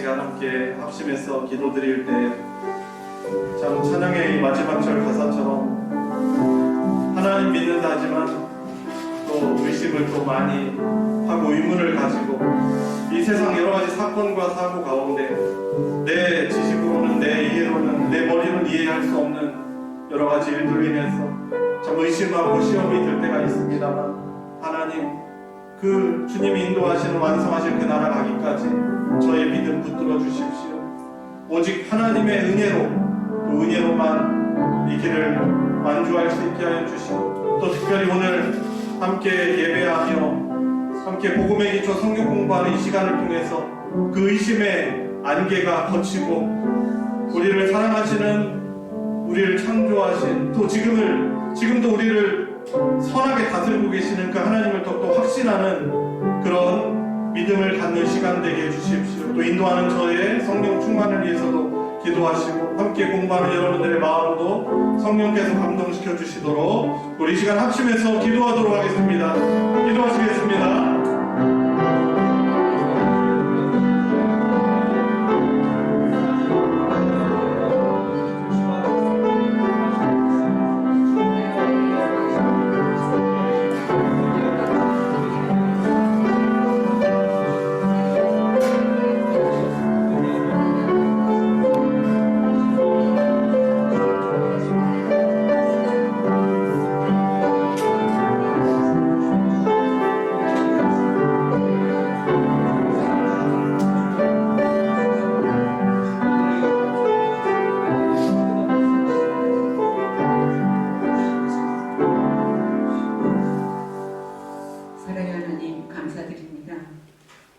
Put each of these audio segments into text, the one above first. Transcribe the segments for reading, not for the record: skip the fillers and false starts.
시간 함께 합심해서 기도드릴 때 참 찬양의 이 마지막 절 가사처럼 하나님 믿는다 하지만 또 의심을 또 많이 하고 의문을 가지고 이 세상 여러 가지 사건과 사고 가운데 내 지식으로는, 내 이해로는, 내 머리는 이해할 수 없는 여러 가지 일들로 인해서 참 의심하고 시험이 들 때가 있습니다만, 하나님 그 주님이 인도하시는 완성하실 그 나라 가기까지 저의 믿음 붙들어 주십시오. 오직 하나님의 은혜로, 그 은혜로만 이 길을 완주할 수 있게 하여 주시고, 또 특별히 오늘 함께 예배하며 함께 복음의 기초 성경 공부하는 이 시간을 통해서 그 의심의 안개가 거치고 우리를 사랑하시는, 우리를 창조하신, 또 지금도 우리를 선하게 다스리고 계시는 그 하나님을 더욱더 확신하는 그런 믿음을 갖는 시간 되게 해주십시오. 또 인도하는 저의 성령 충만을 위해서도 기도하시고, 함께 공부하는 여러분들의 마음도 성령께서 감동시켜 주시도록 우리 시간 합심해서 기도하도록 하겠습니다. 기도하시겠습니다.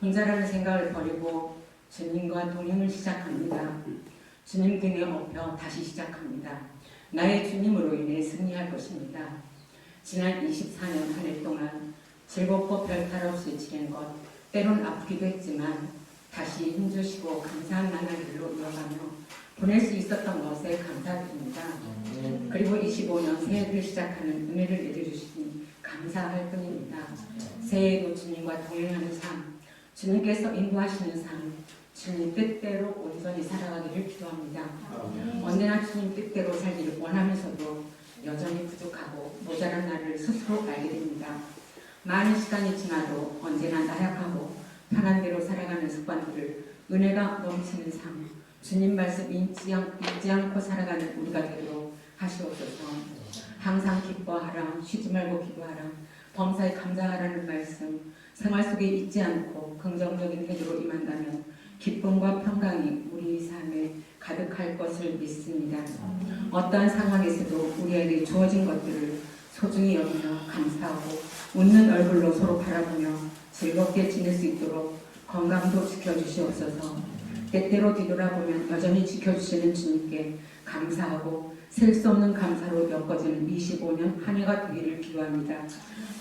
혼자라는 생각을 버리고 주님과 동행을 시작합니다. 주님 등에 업혀 다시 시작합니다. 나의 주님으로 인해 승리할 것입니다. 지난 24년 한 해 동안 즐겁고 별탈 없이 지낸 것, 때론 아프기도 했지만 다시 힘주시고 감사한 나날들로 이어가며 보낼 수 있었던 것에 감사드립니다. 그리고 25년 새해를 시작하는 은혜를 내려주시니 감사할 뿐입니다. 새해에도 주님과 동행하는 삶, 주님께서 인도하시는 삶, 주님 뜻대로 온전히 살아가기를 기도합니다. 언제나 주님 뜻대로 살기를 원하면서도 여전히 부족하고 모자란 나를 스스로 알게 됩니다. 많은 시간이 지나도 언제나 나약하고 편한 대로 살아가는 습관들을 은혜가 넘치는 삶, 주님 말씀 잊지 않고 살아가는 우리가 되도록 하시옵소서. 항상 기뻐하라, 쉬지 말고 기도하라, 범사에 감사하라는 말씀, 생활 속에 잊지 않고 긍정적인 태도로 임한다면 기쁨과 평강이 우리 삶에 가득할 것을 믿습니다. 어떠한 상황에서도 우리에게 주어진 것들을 소중히 여기며 감사하고 웃는 얼굴로 서로 바라보며 즐겁게 지낼 수 있도록 건강도 지켜주시옵소서. 때때로 뒤돌아보면 여전히 지켜주시는 주님께 감사하고 셀 수 없는 감사로 엮어지는 25년 한 해가 되기를 기도합니다.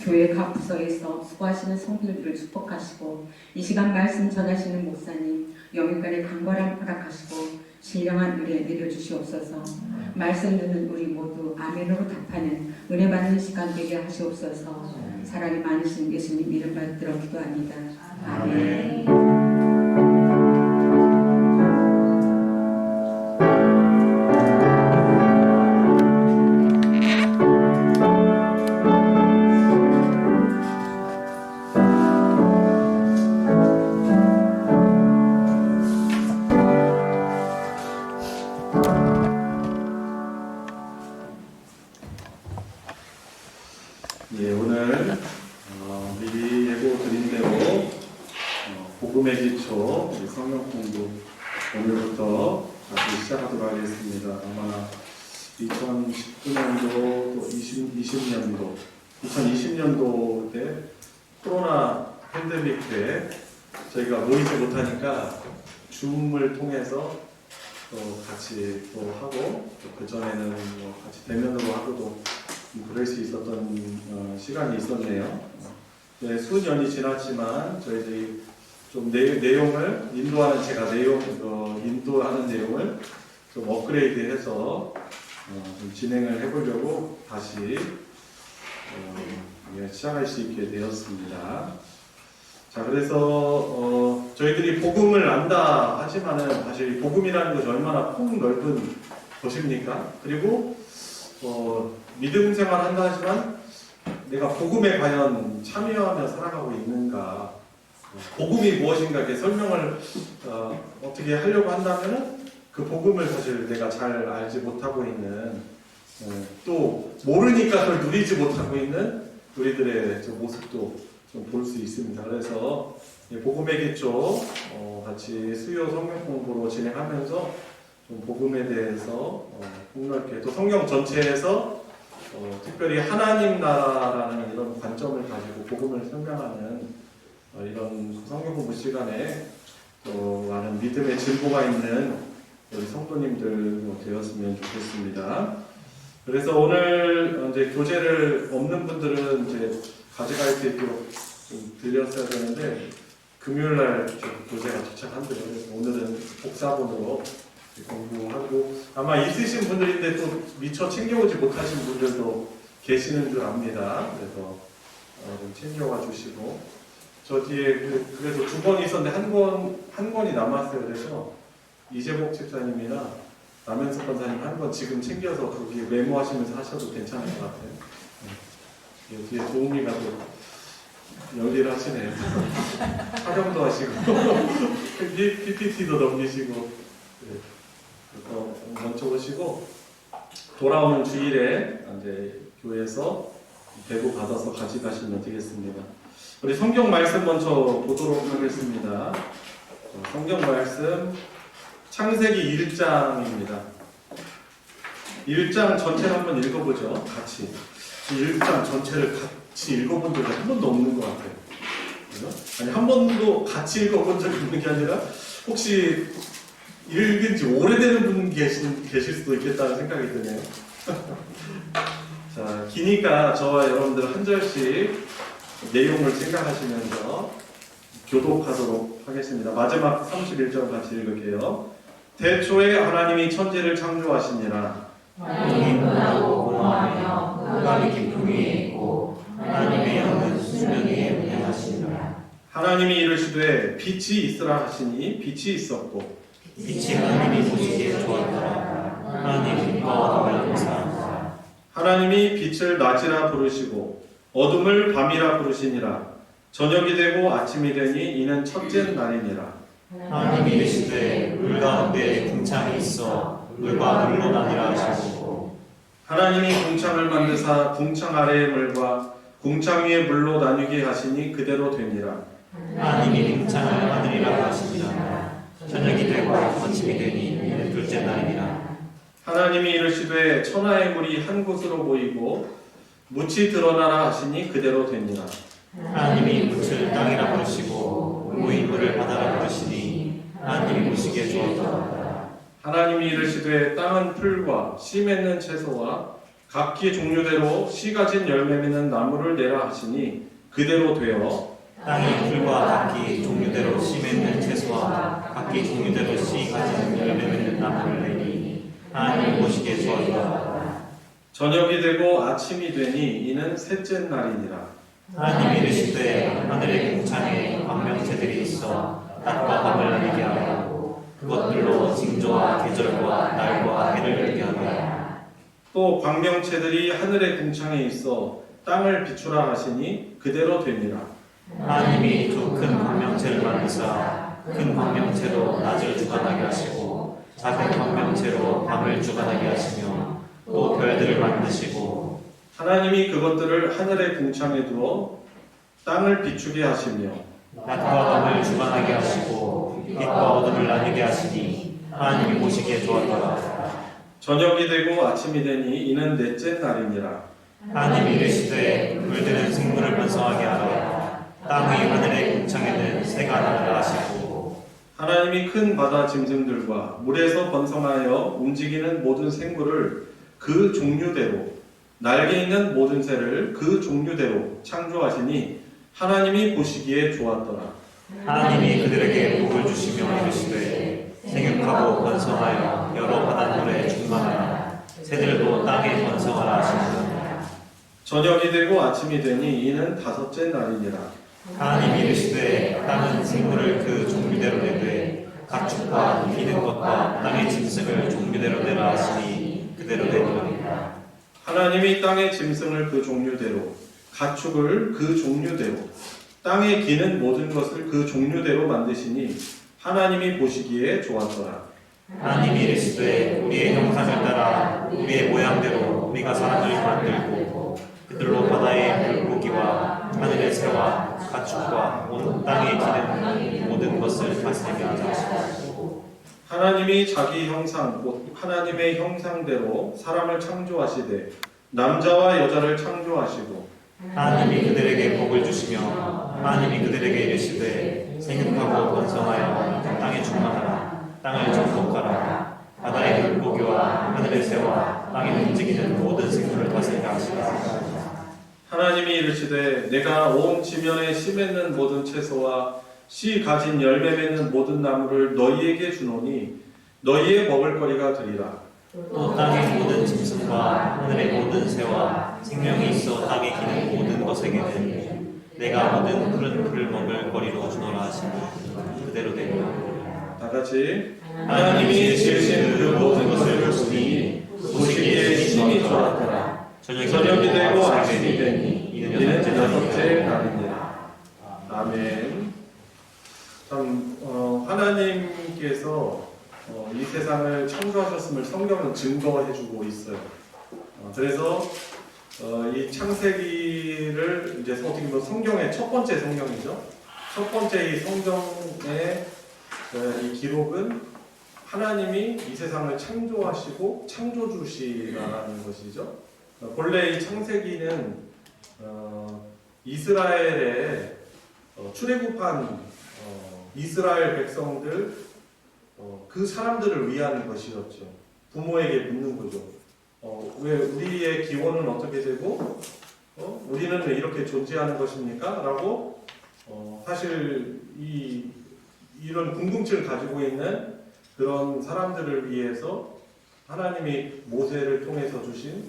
교회 각 부서에서 수고하시는 성도들을 축복하시고, 이 시간 말씀 전하시는 목사님 영육간의 강건함 허락하시고 신령한 은혜 내려주시옵소서. 말씀 듣는 우리 모두 아멘으로 답하는 은혜 받는 시간 되게 하시옵소서. 사랑이 많으신 예수님 이름 받들어 기도합니다. 아멘. 예, 오늘 미리 예고 드린 대로 복음의 기초 성경 공부 오늘부터 다시 시작하도록 하겠습니다. 아마 2019년도 또 2020년도 2020년도 때 코로나 팬데믹 때 저희가 모이지 못하니까 줌을 통해서 또 같이 또 하고, 또 그전에는 같이 대면으로 하고도 그럴 수 있었던 시간이 있었네요. 네, 수년이 지났지만 저희들이 좀 내용을 인도하는, 제가 인도하는 내용을 좀 업그레이드해서 좀 진행을 해보려고 다시 시작할 수 있게 되었습니다. 자, 그래서 저희들이 복음을 안다 하지만은 사실 복음이라는 것이 얼마나 폭넓은 것입니까? 그리고 믿음 생활 한다 하지만 내가 복음에 과연 참여하며 살아가고 있는가? 복음이 무엇인가 이렇게 설명을 어떻게 하려고 한다면은 그 복음을 사실 내가 잘 알지 못하고 있는 또 모르니까 그걸 누리지 못하고 있는 우리들의 저 모습도 좀 볼 수 있습니다. 그래서 복음의 기초 같이 수요 성경 공부로 진행하면서 좀 복음에 대해서 폭넓게 또 성경 전체에서 특별히 하나님 나라라는 이런 관점을 가지고 복음을 설명하는 이런 성경 공부 시간에 많은 믿음의 진보가 있는 우리 성도님들 되었으면 좋겠습니다. 그래서 오늘 이제 교재를 없는 분들은 이제 가져갈 수 있도록 좀 드렸어야 되는데 금요일날 교재가 도착한대요. 그래서 오늘은 복사본으로 공부하고 아마 있으신 분들인데 또 미처 챙겨오지 못하신 분들도 계시는 줄 압니다. 그래서 좀 챙겨와 주시고 저 뒤에 그래서 2권 있었는데 한 권이 남았어요. 그래서 이재복 집사님이나 남현석 권사님 한 권 지금 챙겨서 거기 메모하시면서 하셔도 괜찮을 것 같아요. 뒤에 도우미가 또 열일하시네요. 촬영도 하시고 PPT도 넘기시고 그래서 먼저 오시고 돌아오는 주일에 이제 교회에서 배부 받아서 가져가시면 되겠습니다. 우리 성경 말씀 먼저 보도록 하겠습니다. 성경 말씀 창세기 1장입니다. 1장 전체를 한번 읽어보죠. 같이. 1장 전체를 같이 읽어본 적이 한 번도 없는 것 같아요. 아니, 한 번도 같이 읽어본 적이 있는 게 아니라 혹시 읽은 지 오래되는 분 계실 수도 있겠다는 생각이 드네요. 자, 기니까 저와 여러분들 한 절씩 내용을 생각하시면서 교독하도록 하겠습니다. 마지막 31절 같이 읽을게요. 대초에 하나님이 천지를 창조하시니라. 하나님이 은하고 공허하며 흑암이 깊음 위에 있고 하나님의 영은 수면 위에 운행하시니라. 하나님이 이르시되 빛이 있으라 하시니 빛이 있었고 빛이 하나님이 보시기에 좋았더라. 하나님 빛과 어둠을 공사하사. 하나님이 빛을 낮이라 부르시고 어둠을 밤이라 부르시니라. 저녁이 되고 아침이 되니 이는 첫째 날이니라. 하나님이 이르시되 물 가운데 궁창이 있어 물과 물로 나뉘라 하시고. 하나님이 궁창을 만드사 궁창 아래의 물과 궁창 위의 물로 나뉘게 하시니 그대로 되니라. 하나님이 궁창을 하늘이라고 하시니라. 저녁이 되고 아침이 되니 이는 둘째 날이니라. 하나님이 이르시되 천하의 물이 한 곳으로 모이고 묻이 드러나라 하시니 그대로 되니라. 하나님이 묻을 땅이라 부르시고 모인 물을 바다라 부르시니 하나님이 보시기에 좋았더라. 하나님이 이르시되 땅은 풀과 씨 맺는 채소와 각기 종류대로 씨 가진 열매 맺는 나무를 내라 하시니 그대로 되어 땅이 풀과 각기 종류대로 씨 맺는 채소와 각기 종류대로 씨 가진 열매 맺는 나무를 내니 하나님이 보시기에 좋았더라. 저녁이 되고 아침이 되니 이는 셋째 날이니라. 하나님이 이르시되 하늘의 궁창에 광명체들이 있어 낮과 밤을 나뉘게 하고 그것들로 징조와 계절과 날과 해를 알게 하라. 또 광명체들이 하늘의 궁창에 있어 땅을 비추라 하시니 그대로 되니라. 하나님이 두 큰 광명체를 만드사 큰 광명체로 낮을 주관하게 하시고 작은 광명체로 밤을 주관하게 하시며 또 별들을 만드시고 하나님이 그것들을 하늘의 궁창에 두어 땅을 비추게 하시며 낮과 밤을 주관하게 하시고 빛과 어둠을 나뉘게 하시니 하나님이 보시기에 좋았더라. 저녁이 되고 아침이 되니 이는 넷째 날이니라. 하나님이 이르시되 물들은 생물을 번성하게 하라. 땅의 하늘의 궁창에는 새가 나느라 하시고. 하나님이 큰 바다 짐승들과 물에서 번성하여 움직이는 모든 생물을 그 종류대로 날개 있는 모든 새를 그 종류대로 창조하시니 하나님이 보시기에 좋았더라. 하나님이 그들에게 복을 주시며 이르시되 생육하고 번성하여 여러 바닷물에 충만하라. 새들도 땅에 번성하라 하시니라. 저녁이 되고 아침이 되니 이는 다섯째 날이니라. 하나님이 이르시되 땅은 생물을 그 종류대로 내되 가축과 기는 것과 땅의 짐승을 종류대로 내라 하시니 그대로 되리라. 하나님이 땅의 짐승을 그 종류대로, 가축을 그 종류대로, 땅에 기는 모든 것을 그 종류대로 만드시니 하나님이 보시기에 좋았더라. 하나님이 이르시되 우리의 형상을 따라 우리의 모양대로 우리가 사람을 만들고 그들로 바다의 물고기와 하늘의 새와 가축과 온 땅에 기는 모든 것을 다스리게 하자. 하나님이 자기 형상, 곧 하나님의 형상대로 사람을 창조하시되 남자와 여자를 창조하시고 하나님이 그들에게 복을 주시며 하나님이 그들에게 이르시되 생육하고 번성하여 땅에 충만하라. 땅을 정복하라. 바다의 물고기와 하늘의 새와 땅에 움직이는 모든 생물을 다스리게 하시라. 하나님이 이르시되 내가 온 지면에 씨 맺는 모든 채소와 씨 가진 열매 맺는 모든 나무를 너희에게 주노니 너희의 먹을 거리가 되리라. 또 땅의 모든 짐승과 하늘의 모든 새와 생명이 있어 땅에 기는 모든 것에게는 내가 모든 푸른 풀을 먹을 거리로 주노라 하시니 그대로 되리라. 다 같이 하나님이 지으신 그 모든 것을 보시니 보시기에 심히 좋았더라. 저녁이 되고 아침이 되니 이는 여섯째 날이니라. 아멘. 참 하나님께서 이 세상을 창조하셨음을 성경은 증거해주고 있어요. 그래서 이 창세기를 이제 어떻게 보면 성경의 첫 번째 성경이죠. 첫 번째 이 성경의 이 기록은 하나님이 이 세상을 창조하시고 창조주시라는 것이죠. 본래 이 창세기는 이스라엘의 출애굽한 이스라엘 백성들 그 사람들을 위한 것이었죠. 부모에게 묻는 거죠. 왜 우리의 기원은 어떻게 되고 우리는 왜 이렇게 존재하는 것입니까? 라고 사실 이런 궁금증을 가지고 있는 그런 사람들을 위해서 하나님이 모세를 통해서 주신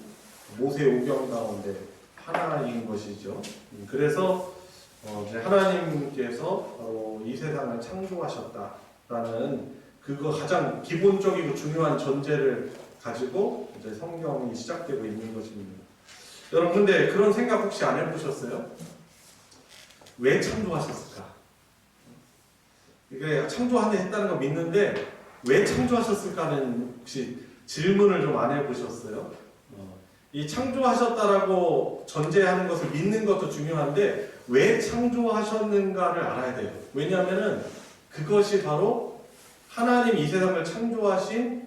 모세 오경 가운데 하나인 것이죠. 그래서 이제 하나님께서 바로 이 세상을 창조하셨다라는 그거 가장 기본적이고 중요한 전제를 가지고 이제 성경이 시작되고 있는 것입니다. 여러분, 근데 그런 생각 혹시 안 해보셨어요? 왜 창조하셨을까? 이게 창조했다는 거 믿는데 왜 창조하셨을까는 혹시 질문을 좀 안 해보셨어요? 이 창조하셨다라고 전제하는 것을 믿는 것도 중요한데 왜 창조하셨는가를 알아야 돼요. 왜냐하면은 그것이 바로 하나님이 이 세상을 창조하신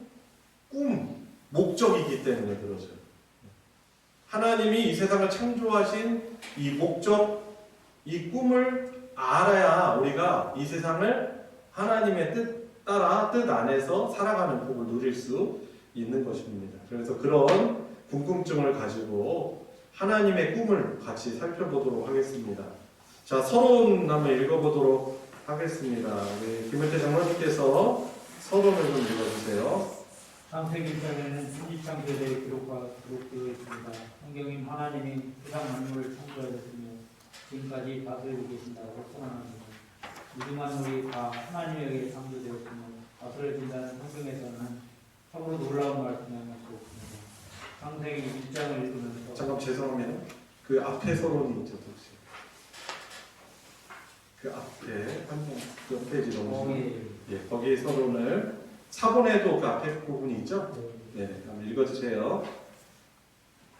꿈, 목적이기 때문에 그러죠. 하나님이 이 세상을 창조하신 이 목적, 이 꿈을 알아야 우리가 이 세상을 하나님의 뜻 따라 뜻 안에서 살아가는 복을 누릴 수 있는 것입니다. 그래서 그런 궁금증을 가지고 하나님의 꿈을 같이 살펴보도록 하겠습니다. 자, 서론 한번 읽어보도록 하겠습니다. 우리 김현태 장로님께서 서론을 좀 읽어주세요. 창세기 1장에는 천지창조의 기록되어 있습니다. 성경인 하나님이 세상 만물을 창조하셨으며 지금까지 다스리고 계신다고 선언합니다. 우주 만물이 다 하나님에 의해 창조되었으며 다스려진다는 성경에서는 참으로 놀라운 말씀이 할 수 없습니다. 창세기 1장을 읽으면서 잠깐 죄송하면 그 앞에 서론이 있죠, 혹시? 그 앞에 몇 페이지 넘으시면 거기 서론을 사본에도 그 앞에 부분이 있죠? 네, 한번 읽어주세요.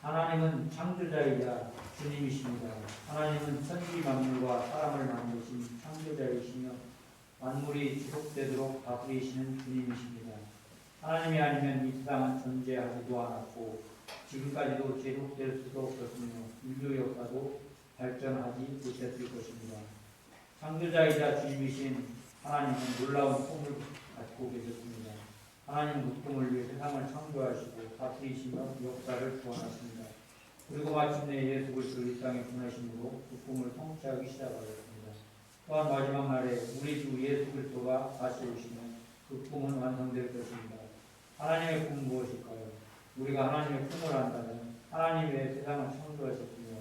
하나님은 창조자이자 주님이십니다. 하나님은 천지 만물과 사람을 만드신 창조자이시며 만물이 지속되도록 다스리시는 주님이십니다. 하나님이 아니면 이 세상은 존재하지도 않았고 지금까지도 지속될 수도 없었으며 인류 역사도 발전하지 못했을 것입니다. 창조자이자 주님이신 하나님은 놀라운 꿈을 갖고 계셨습니다. 하나님은 그 꿈을 위해 세상을 창조하시고 다스리시며 역사를 구원하십니다. 그리고 마침내 예수 그리스도를 이 땅에 보내심으로 그 꿈을 성취하기 시작하였습니다. 또한 마지막 날에 우리 주 예수 그리스도가 다시 오시면 그 꿈은 완성될 것입니다. 하나님의 꿈은 무엇일까요? 우리가 하나님의 꿈을 안다면 하나님이 왜 세상을 창조하셨으며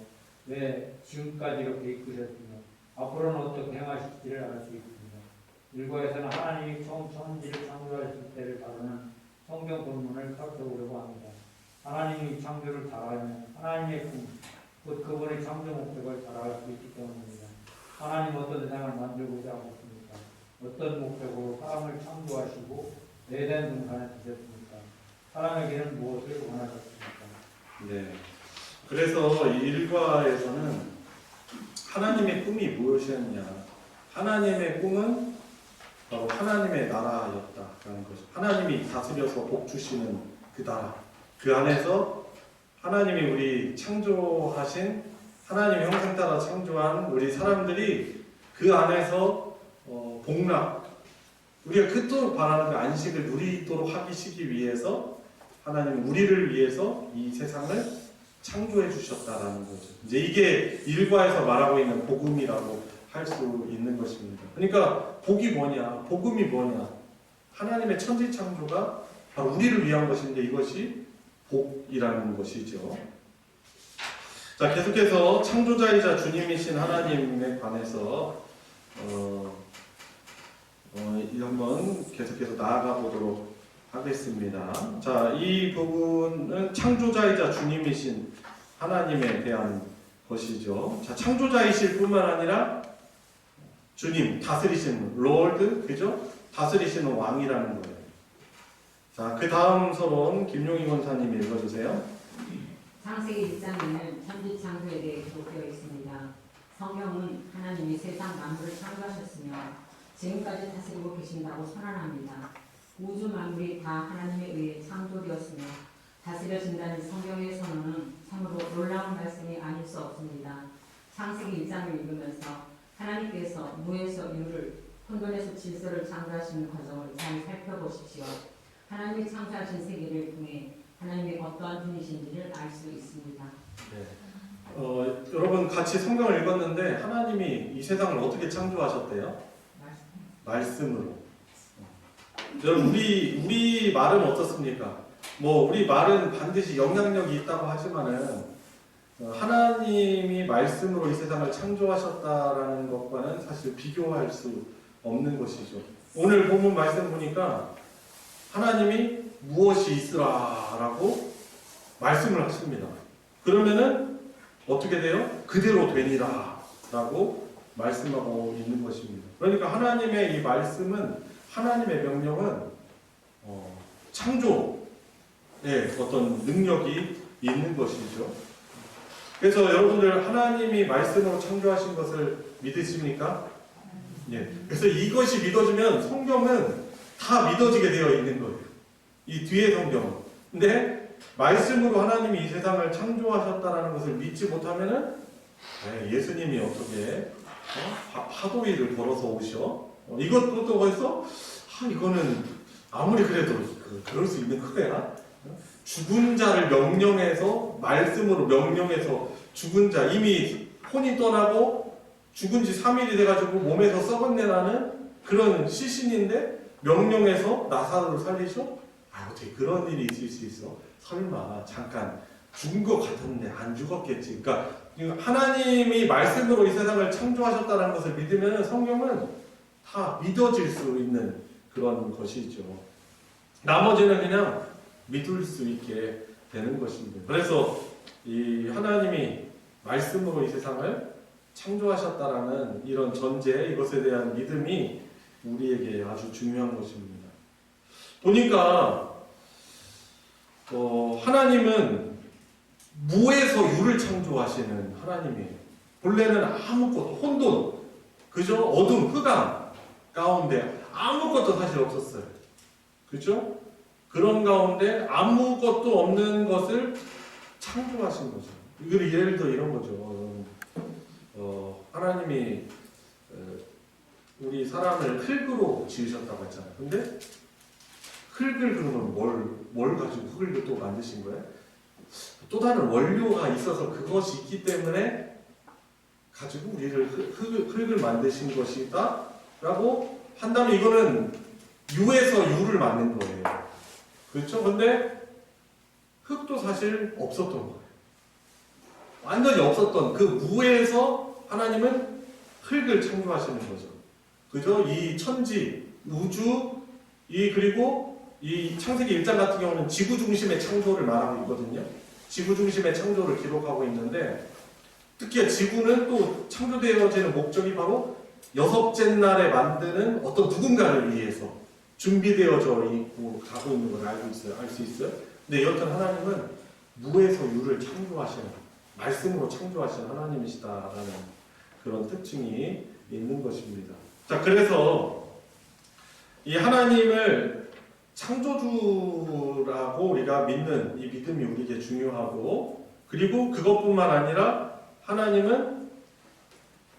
왜 지금까지 이렇게 이끄셨으며 앞으로는 어떻게 행하실지를 알 수 있습니다. 일과에서는 하나님이 처음 천지를 창조하실 때를 다루는 성경 본문을 살펴보려고 합니다. 하나님이 창조를 다하면 하나님의 꿈, 곧 그분의 창조 목적을 달아갈 수 있기 때문입니다. 하나님 어떤 세상을 만들고자 하셨습니까? 어떤 목적으로 사람을 창조하시고 에덴 동산에 두셨습니까? 사람에게는 무엇을 원하셨습니까? 네. 그래서 이 일과에서는 하나님의 꿈이 무엇이었냐? 하나님의 꿈은 바로 하나님의 나라였다라는 거죠. 하나님이 다스려서 복 주시는 그 나라. 그 안에서 하나님이 우리 창조하신 하나님의 형상 따라 창조한 우리 사람들이 그 안에서 복락, 우리가 그토록 바라는 그 안식을 누리도록 하시기 위해서 하나님은 우리를 위해서 이 세상을 창조해 주셨다라는 거죠. 이제 이게 일과에서 말하고 있는 복음이라고 할 수 있는 것입니다. 그러니까 복이 뭐냐? 복음이 뭐냐? 하나님의 천지 창조가 바로 우리를 위한 것인데 이것이 복이라는 것이죠. 자, 계속해서 창조자이자 주님이신 하나님에 관해서 한번 계속해서 나아가 보도록 하겠습니다. 자, 이 부분은 창조자이자 주님이신 하나님에 대한 것이죠. 자, 창조자이실 뿐만 아니라 주님, 다스리시는 롤드, 그죠? 다스리시는 왕이라는 거예요. 자, 그 다음 서론 김용희 권사님이 읽어주세요. 창세기 1장에는 천지 창조에 대해 기록되어 있습니다. 성경은 하나님이 세상 만물을 창조하셨으며 지금까지 다스리고 계신다고 선언합니다. 우주 만물이 다 하나님에 의해 창조되었으며 다스려진다는 성경의 선언은 참으로 놀라운 말씀이 아닐 수 없습니다. 창세기 1장을 읽으면서 하나님께서 무에서 유를, 혼돈에서 질서를 창조하시는 과정을 잘 살펴보십시오. 하나님이 창조하신 세계를 통해 하나님이 어떠한 분이신지를 알 수 있습니다. 네. 여러분 같이 성경을 읽었는데 하나님이 이 세상을 어떻게 창조하셨대요? 말씀으로. 여러분 우리 말은 어떻습니까? 뭐 우리 말은 반드시 영향력이 있다고 하지만은 하나님이 말씀으로 이 세상을 창조하셨다라는 것과는 사실 비교할 수 없는 것이죠. 오늘 본문 말씀 보니까 하나님이 무엇이 있으라라고 말씀을 하십니다. 그러면은 어떻게 돼요? 그대로 되니라라고 말씀하고 있는 것입니다. 그러니까 하나님의 이 말씀은, 하나님의 명령은 창조의 어떤 능력이 있는 것이죠. 그래서 여러분들 하나님이 말씀으로 창조하신 것을 믿으십니까? 예. 그래서 이것이 믿어지면 성경은 다 믿어지게 되어 있는 거예요. 이 뒤에 성경은. 근데 말씀으로 하나님이 이 세상을 창조하셨다라는 것을 믿지 못하면은 예수님이 어떻게 파도 위를 걸어서 오셔? 이것도 또 거기서 이거는 아무리 그래도 그럴 수 있는 거야. 죽은 자를 명령해서 말씀으로 명령해서 죽은 자 이미 혼이 떠나고 죽은 지 3일이 돼가지고 몸에서 썩은 내 나는 그런 시신인데 명령해서 나사로를 살리셔? 어떻게 그런 일이 있을 수 있어? 설마 잠깐 죽은 것 같았는데 안 죽었겠지. 그러니까 하나님이 말씀으로 이 세상을 창조하셨다는 것을 믿으면 성경은 다 믿어질 수 있는 그런 것이죠. 나머지는 그냥 믿을 수 있게 되는 것입니다. 그래서 이 하나님이 말씀으로 이 세상을 창조하셨다라는 이런 전제, 이것에 대한 믿음이 우리에게 아주 중요한 것입니다. 보니까 하나님은 무에서 유를 창조하시는 하나님이에요. 본래는 아무것도, 혼돈, 그죠? 어둠, 흑암 가운데 아무것도 사실 없었어요. 그죠? 그런 가운데 아무것도 없는 것을 창조하신 거죠. 이걸 예를 들어 이런 거죠. 하나님이 우리 사람을 흙으로 지으셨다고 했잖아요. 근데 흙을 그러면 뭘 가지고 흙을 또 만드신 거예요? 또 다른 원료가 있어서 그것이 있기 때문에 가지고 우리를 흙을 만드신 것이다 라고 한다면 이거는 유에서 유를 만든 거예요. 그렇죠? 근데 흙도 사실 없었던 거예요. 완전히 없었던 그 무에서 하나님은 흙을 창조하시는 거죠. 그죠? 이 천지, 우주, 그리고 이 창세기 1장 같은 경우는 지구 중심의 창조를 말하고 있거든요. 지구 중심의 창조를 기록하고 있는데, 특히 지구는 또 창조되어지는 목적이 바로 여섯째 날에 만드는 어떤 누군가를 위해서 준비되어져 있고 가고 있는 걸 알 수 있어요. 근데 여튼 하나님은 무에서 유를 창조하시는, 말씀으로 창조하시는 하나님이시다라는 그런 특징이 있는 것입니다. 자, 그래서 이 하나님을 창조주라고 우리가 믿는 이 믿음이 우리에게 중요하고, 그리고 그것뿐만 아니라 하나님은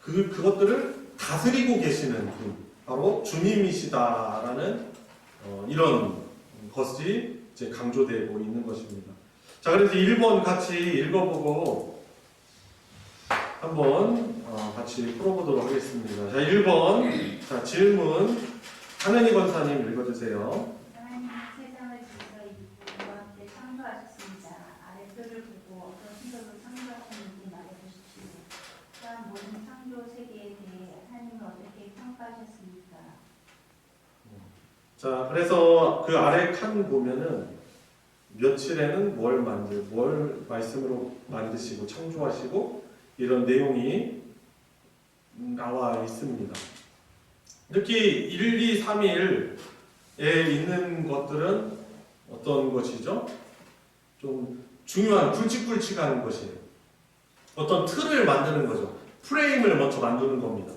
그것들을 다스리고 계시는 분, 바로 주님이시다라는 이런 것이 이제 강조되고 있는 것입니다. 자, 그래서 1번 같이 읽어보고 한번 같이 풀어보도록 하겠습니다. 자, 1번. 자, 질문. 하은희 권사님 읽어주세요. 하나님은 세상을 질서 이루고 무한대 창조하셨습니다. 아랫들을 보고 어떤 신으로 창조하셨는지 말해보십시오. 또한 모든 창조 세계에 대해 하나님은 어떻게 평가하셨습니까? 자, 그래서 그 아래 칸 보면은 며칠에는 뭘 말씀으로 만드시고 창조하시고 이런 내용이 나와 있습니다. 특히 1, 2, 3일에 있는 것들은 어떤 것이죠? 좀 중요한 굵직굵직한 것이에요. 어떤 틀을 만드는 거죠. 프레임을 먼저 만드는 겁니다.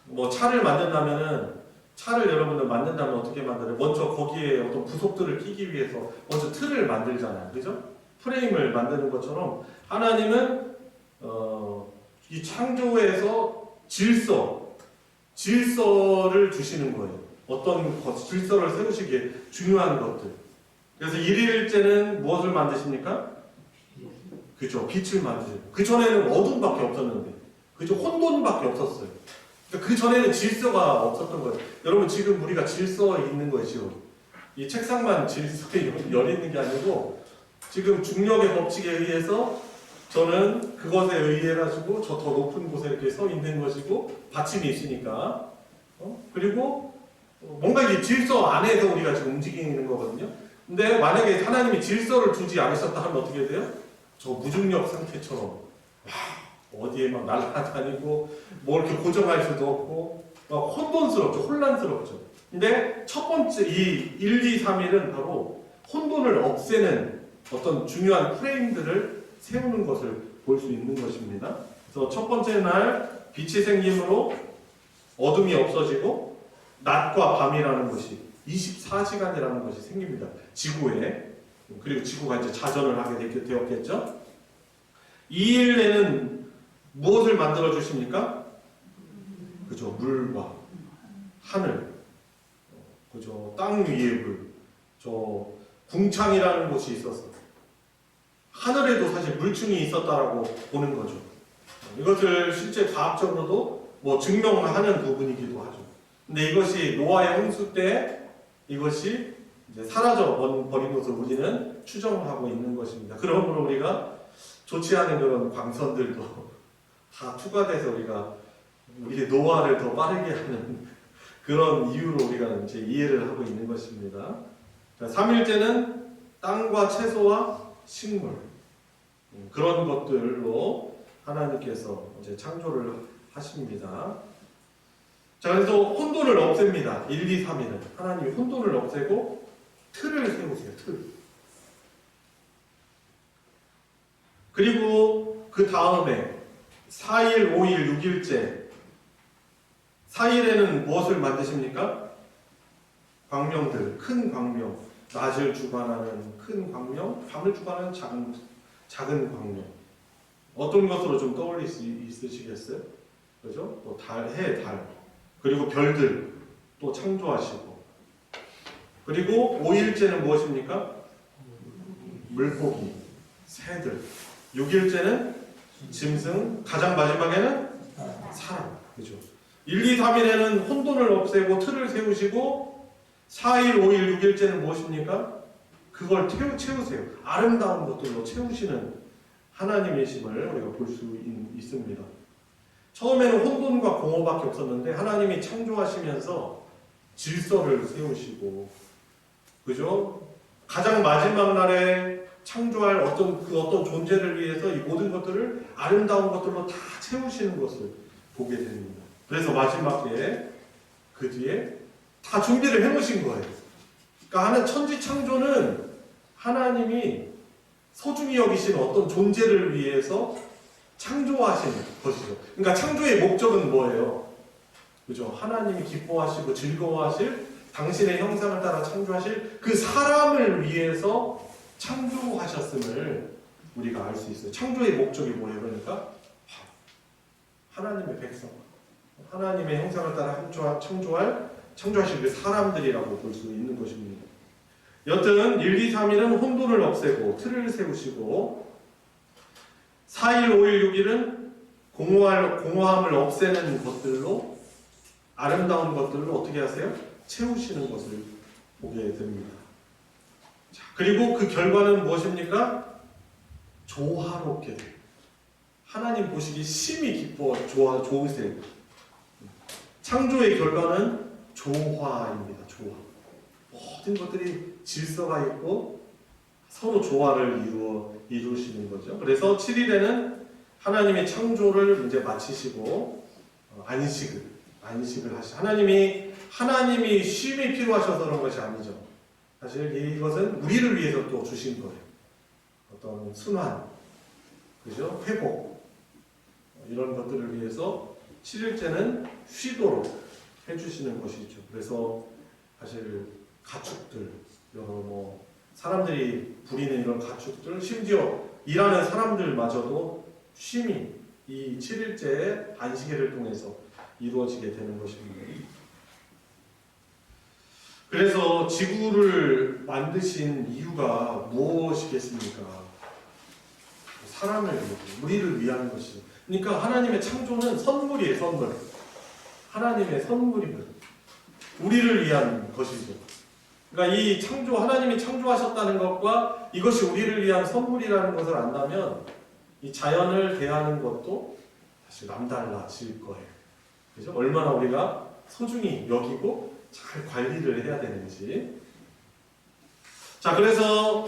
뭐 차를 만든다면은 차를 여러분들 만든다면 어떻게 만들어요? 먼저 거기에 어떤 부속들을 끼기 위해서 먼저 틀을 만들잖아요. 그죠? 프레임을 만드는 것처럼 하나님은 이 창조에서 질서를 주시는 거예요. 어떤 질서를 세우시기에 중요한 것들. 그래서 1일째는 무엇을 만드십니까? 그죠? 빛을 만드세요. 그 전에는 어둠밖에 없었는데, 그죠? 혼돈밖에 없었어요. 그 전에는 질서가 없었던 거예요. 여러분, 지금 우리가 질서에 있는 거예요. 지금 이 책상만 질서에 열있는 게 아니고, 지금 중력의 법칙에 의해서 저는 그것에 의해 가지고 저 더 높은 곳에 이렇게 서 있는 것이고, 받침이 있으니까. 그리고 뭔가 이 질서 안에서 우리가 지금 움직이는 거거든요. 근데 만약에 하나님이 질서를 두지 않으셨다 하면 어떻게 돼요? 저 무중력 상태처럼 어디에 막 날아다니고 뭐 이렇게 고정할 수도 없고 막 혼돈스럽죠. 혼란스럽죠. 근데 첫 번째 이 1, 2, 3일은 바로 혼돈을 없애는 어떤 중요한 프레임들을 세우는 것을 볼 수 있는 것입니다. 그래서 첫 번째 날 빛이 생김으로 어둠이 없어지고 낮과 밤이라는 것이 24시간이라는 것이 생깁니다. 지구에. 그리고 지구가 이제 자전을 하게 되었겠죠. 2일에는 무엇을 만들어 주십니까? 그죠? 물과 하늘, 그죠? 땅 위의 물, 저 궁창이라는 곳이 있었어요. 하늘에도 사실 물층이 있었다라고 보는 거죠. 이것을 실제 과학적으로도 뭐 증명하는 부분이기도 하죠. 근데 이것이 노아의 홍수 때 이것이 이제 사라져 버린 것을 우리는 추정하고 있는 것입니다. 그러므로 우리가 좋지 않은 그런 광선들도 다 투과돼서 우리 노화를 더 빠르게 하는 그런 이유로 우리가 이제 이해를 하고 있는 것입니다. 3일째는 땅과 채소와 식물, 그런 것들로 하나님께서 이제 창조를 하십니다. 자, 그래서 혼돈을 없앱니다. 1, 2, 3일은 하나님이 혼돈을 없애고 틀을 세우세요. 틀. 그리고 그 다음에 4일, 5일, 6일째 4일에는 무엇을 만드십니까? 광명들, 큰 광명, 낮을 주관하는 큰 광명, 밤을 주관하는 작은 광명. 어떤 것으로 좀 떠올릴 수 있으시겠어요? 그죠? 또 달, 해, 달, 그리고 별들 또 창조하시고, 그리고 5일째는 무엇입니까? 물고기, 새들. 6일째는 짐승, 가장 마지막에는 사람. 그죠? 1, 2, 3일에는 혼돈을 없애고 틀을 세우시고 4일, 5일, 6일째는 무엇입니까? 그걸 채우세요. 아름다운 것들로 채우시는 하나님이심을 우리가 볼 수 있습니다. 처음에는 혼돈과 공허밖에 없었는데 하나님이 창조하시면서 질서를 세우시고, 그죠? 가장 마지막 날에 창조할 어떤 존재를 위해서 이 모든 것들을 아름다운 것들로 다 채우시는 것을 보게 됩니다. 그래서 마지막에 그 뒤에 다 준비를 해놓으신 거예요. 그러니까 하는 천지 창조는 하나님이 소중히 여기신 어떤 존재를 위해서 창조하신 것이죠. 그러니까 창조의 목적은 뭐예요? 그죠? 하나님이 기뻐하시고 즐거워하실 당신의 형상을 따라 창조하실 그 사람을 위해서 창조하셨음을 우리가 알 수 있어요. 창조의 목적이 뭐예요? 그러니까 하나님의 백성, 하나님의 형상을 따라 창조하실 그 사람들이라고 볼 수 있는 것입니다. 여튼 1, 2, 3일은 혼돈을 없애고 틀을 세우시고 4일, 5일, 6일은 공허함을 없애는 것들로 아름다운 것들로 어떻게 하세요? 채우시는 것을 보게 됩니다. 자, 그리고 그 결과는 무엇입니까? 조화롭게 돼요. 하나님 보시기 심히 좋으세요. 창조의 결과는 조화입니다. 조화. 모든 것들이 질서가 있고 서로 조화를 이루시는 거죠. 그래서 7일에는 하나님의 창조를 이제 마치시고 안식을 하시. 하나님이 쉼이 필요하셔서 그런 것이 아니죠. 사실 이것은 우리를 위해서 또 주신 거예요. 어떤 순환, 그죠? 회복 이런 것들을 위해서 7일째는 쉬도록 해주시는 것이죠. 그래서 사실 가축들, 사람들이 부리는 이런 가축들, 심지어 일하는 사람들마저도 쉼이 이 7일째의 안식일을 통해서 이루어지게 되는 것입니다. 그래서 지구를 만드신 이유가 무엇이겠습니까? 사람을 위해, 우리를 위한 것이죠. 그러니까 하나님의 창조는 선물이에요, 선물. 하나님의 선물이거든요. 우리를 위한 것이죠. 그러니까 이 하나님이 창조하셨다는 것과 이것이 우리를 위한 선물이라는 것을 안다면 이 자연을 대하는 것도 사실 남달라질 거예요. 그죠? 얼마나 우리가 소중히 여기고 잘 관리를 해야 되는지. 자, 그래서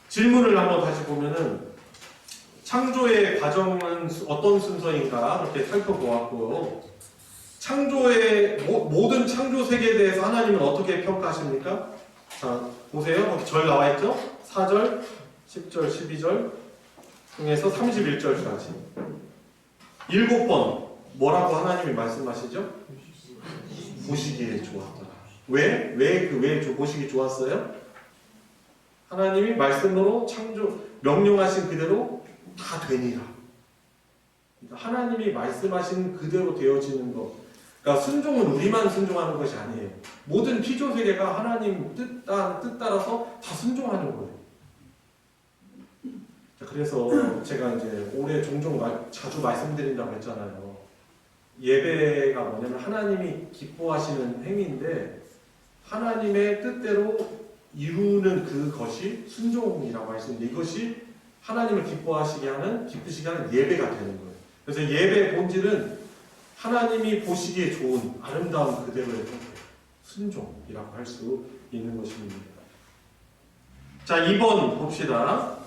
질문을 한번 다시 보면은 창조의 과정은 어떤 순서인가 이렇게 살펴보았고요. 모든 창조 세계에 대해서 하나님은 어떻게 평가하십니까? 자, 보세요. 거기 절 나와 있죠? 4절, 10절, 12절 중에서 31절까지 7번 뭐라고 하나님이 말씀하시죠? 보시기에 좋았더라. 왜 보시기 좋았어요? 하나님이 말씀으로 명령하신 그대로 다 되니라. 그러니까 하나님이 말씀하신 그대로 되어지는 것. 그러니까 순종은 우리만 순종하는 것이 아니에요. 모든 피조 세계가 하나님 뜻 따라서 다 순종하는 거예요. 자, 그래서 제가 이제 올해 종종 자주 말씀드린다고 했잖아요. 예배가 뭐냐면 하나님이 기뻐하시는 행위인데 하나님의 뜻대로 이루는 그것이 순종이라고 할 수 있는데 이것이 하나님을 기쁘시게 하는 예배가 되는 거예요. 그래서 예배의 본질은 하나님이 보시기에 좋은 아름다운 그대로의 순종이라고 할 수 있는 것입니다. 자, 2번 봅시다.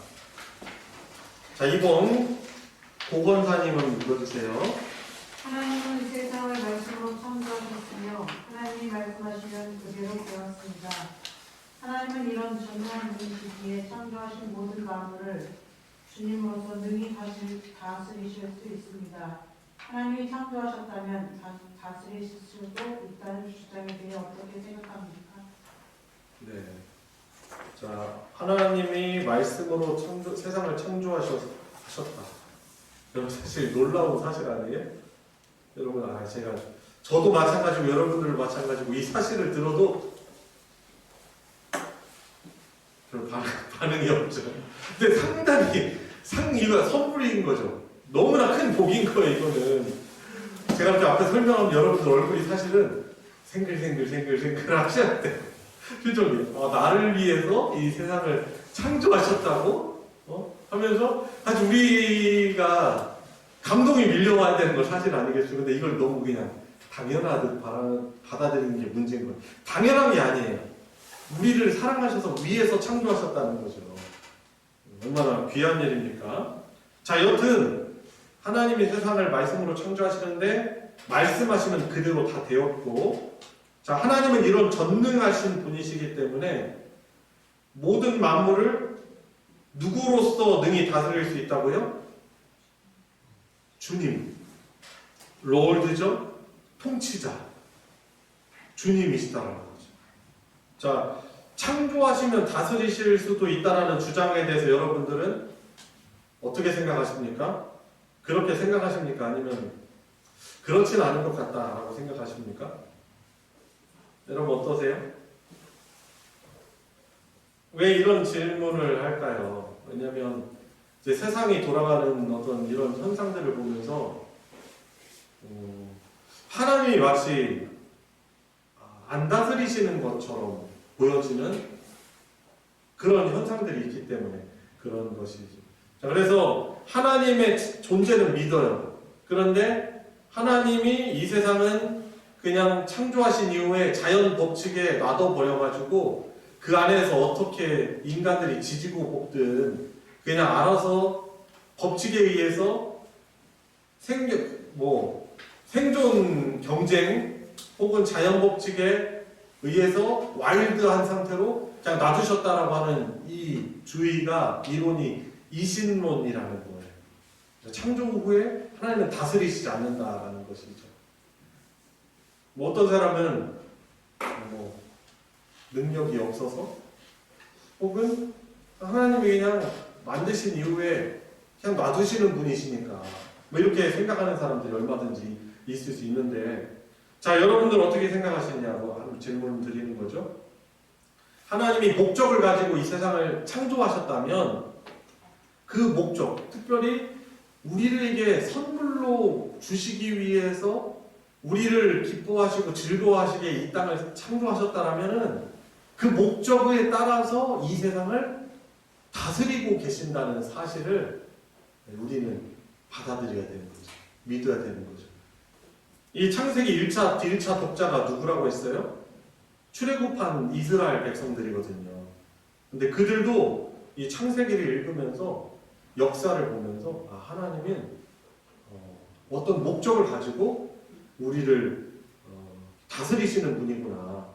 자, 2번 고건사님은 읽어주세요. 하나님은 세상을 말씀으로 창조하셨으며 하나님이 말씀하시면 그대로 되었습니다. 하나님은 이런 전무한 시기에 창조하신 모든 만물을 주님으로서 능히 다스리실 수 있습니다. 하나님이 창조하셨다면 다스리실 수도 있다는 주장에 대해 어떻게 생각합니까? 네. 자, 하나님이 말씀으로 세상을 창조하셨다. 여러분 사실 놀라운 사실 아니에요? 여러분, 저도 마찬가지고 여러분들 마찬가지고 이 사실을 들어도 별 반응이 없죠. 근데 상당히 이유가 선물인 거죠. 너무나 큰 복인 거예요, 이거는. 제가 이렇게 앞에 설명하면 여러분들 얼굴이 사실은 생글생글 하셔야 돼요. 표정이. 나를 위해서 이 세상을 창조하셨다고? 하면서 사실 우리가 감동이 밀려와야 되는 건 사실 아니겠죠. 근데 이걸 너무 그냥 당연하듯 받아들이는 게 문제인 거예요. 당연한 게 아니에요. 우리를 사랑하셔서 위에서 창조하셨다는 거죠. 얼마나 귀한 일입니까? 자, 여튼 하나님이 세상을 말씀으로 창조하시는데 말씀하시면 그대로 다 되었고, 자, 하나님은 이런 전능하신 분이시기 때문에 모든 만물을 누구로서 능히 다스릴 수 있다고요? 주님, 롤드죠? 통치자, 주님이시다라는 거죠. 자, 창조하시면 다스리실 수도 있다라는 주장에 대해서 여러분들은 어떻게 생각하십니까? 그렇게 생각하십니까? 아니면 그렇진 않은 것 같다라고 생각하십니까? 여러분 어떠세요? 왜 이런 질문을 할까요? 왜냐하면 이제 세상이 돌아가는 어떤 이런 현상들을 보면서 하나님이 마치 안 다스리시는 것처럼 보여지는 그런 현상들이 있기 때문에 그런 것이죠. 자, 그래서 하나님의 존재는 믿어요. 그런데 하나님이 이 세상은 그냥 창조하신 이후에 자연 법칙에 놔둬버려가지고 그 안에서 어떻게 인간들이 지지고 볶든 그냥 알아서 법칙에 의해서 생존 경쟁 혹은 자연 법칙에 의해서 와일드한 상태로 그냥 놔두셨다라고 하는 이 주의가 이론이 이신론이라는 거예요. 창조 후에 하나님은 다스리시지 않는다라는 것이죠. 어떤 사람은 능력이 없어서 혹은 하나님이 그냥 만드신 이후에 그냥 놔두시는 분이시니까 이렇게 생각하는 사람들이 얼마든지 있을 수 있는데, 자, 여러분들 어떻게 생각하시냐고 하는 질문 드리는 거죠. 하나님이 목적을 가지고 이 세상을 창조하셨다면 그 목적, 특별히 우리에게 선물로 주시기 위해서 우리를 기뻐하시고 즐거워하시게 이 땅을 창조하셨다라면은 그 목적에 따라서 이 세상을 다스리고 계신다는 사실을 우리는 받아들여야 되는 거죠. 믿어야 되는 거죠. 이 창세기 1차, 1차 독자가 누구라고 했어요? 출애굽한 이스라엘 백성들이거든요. 근데 그들도 이 창세기를 읽으면서 역사를 보면서 하나님은 어떤 목적을 가지고 우리를 다스리시는 분이구나.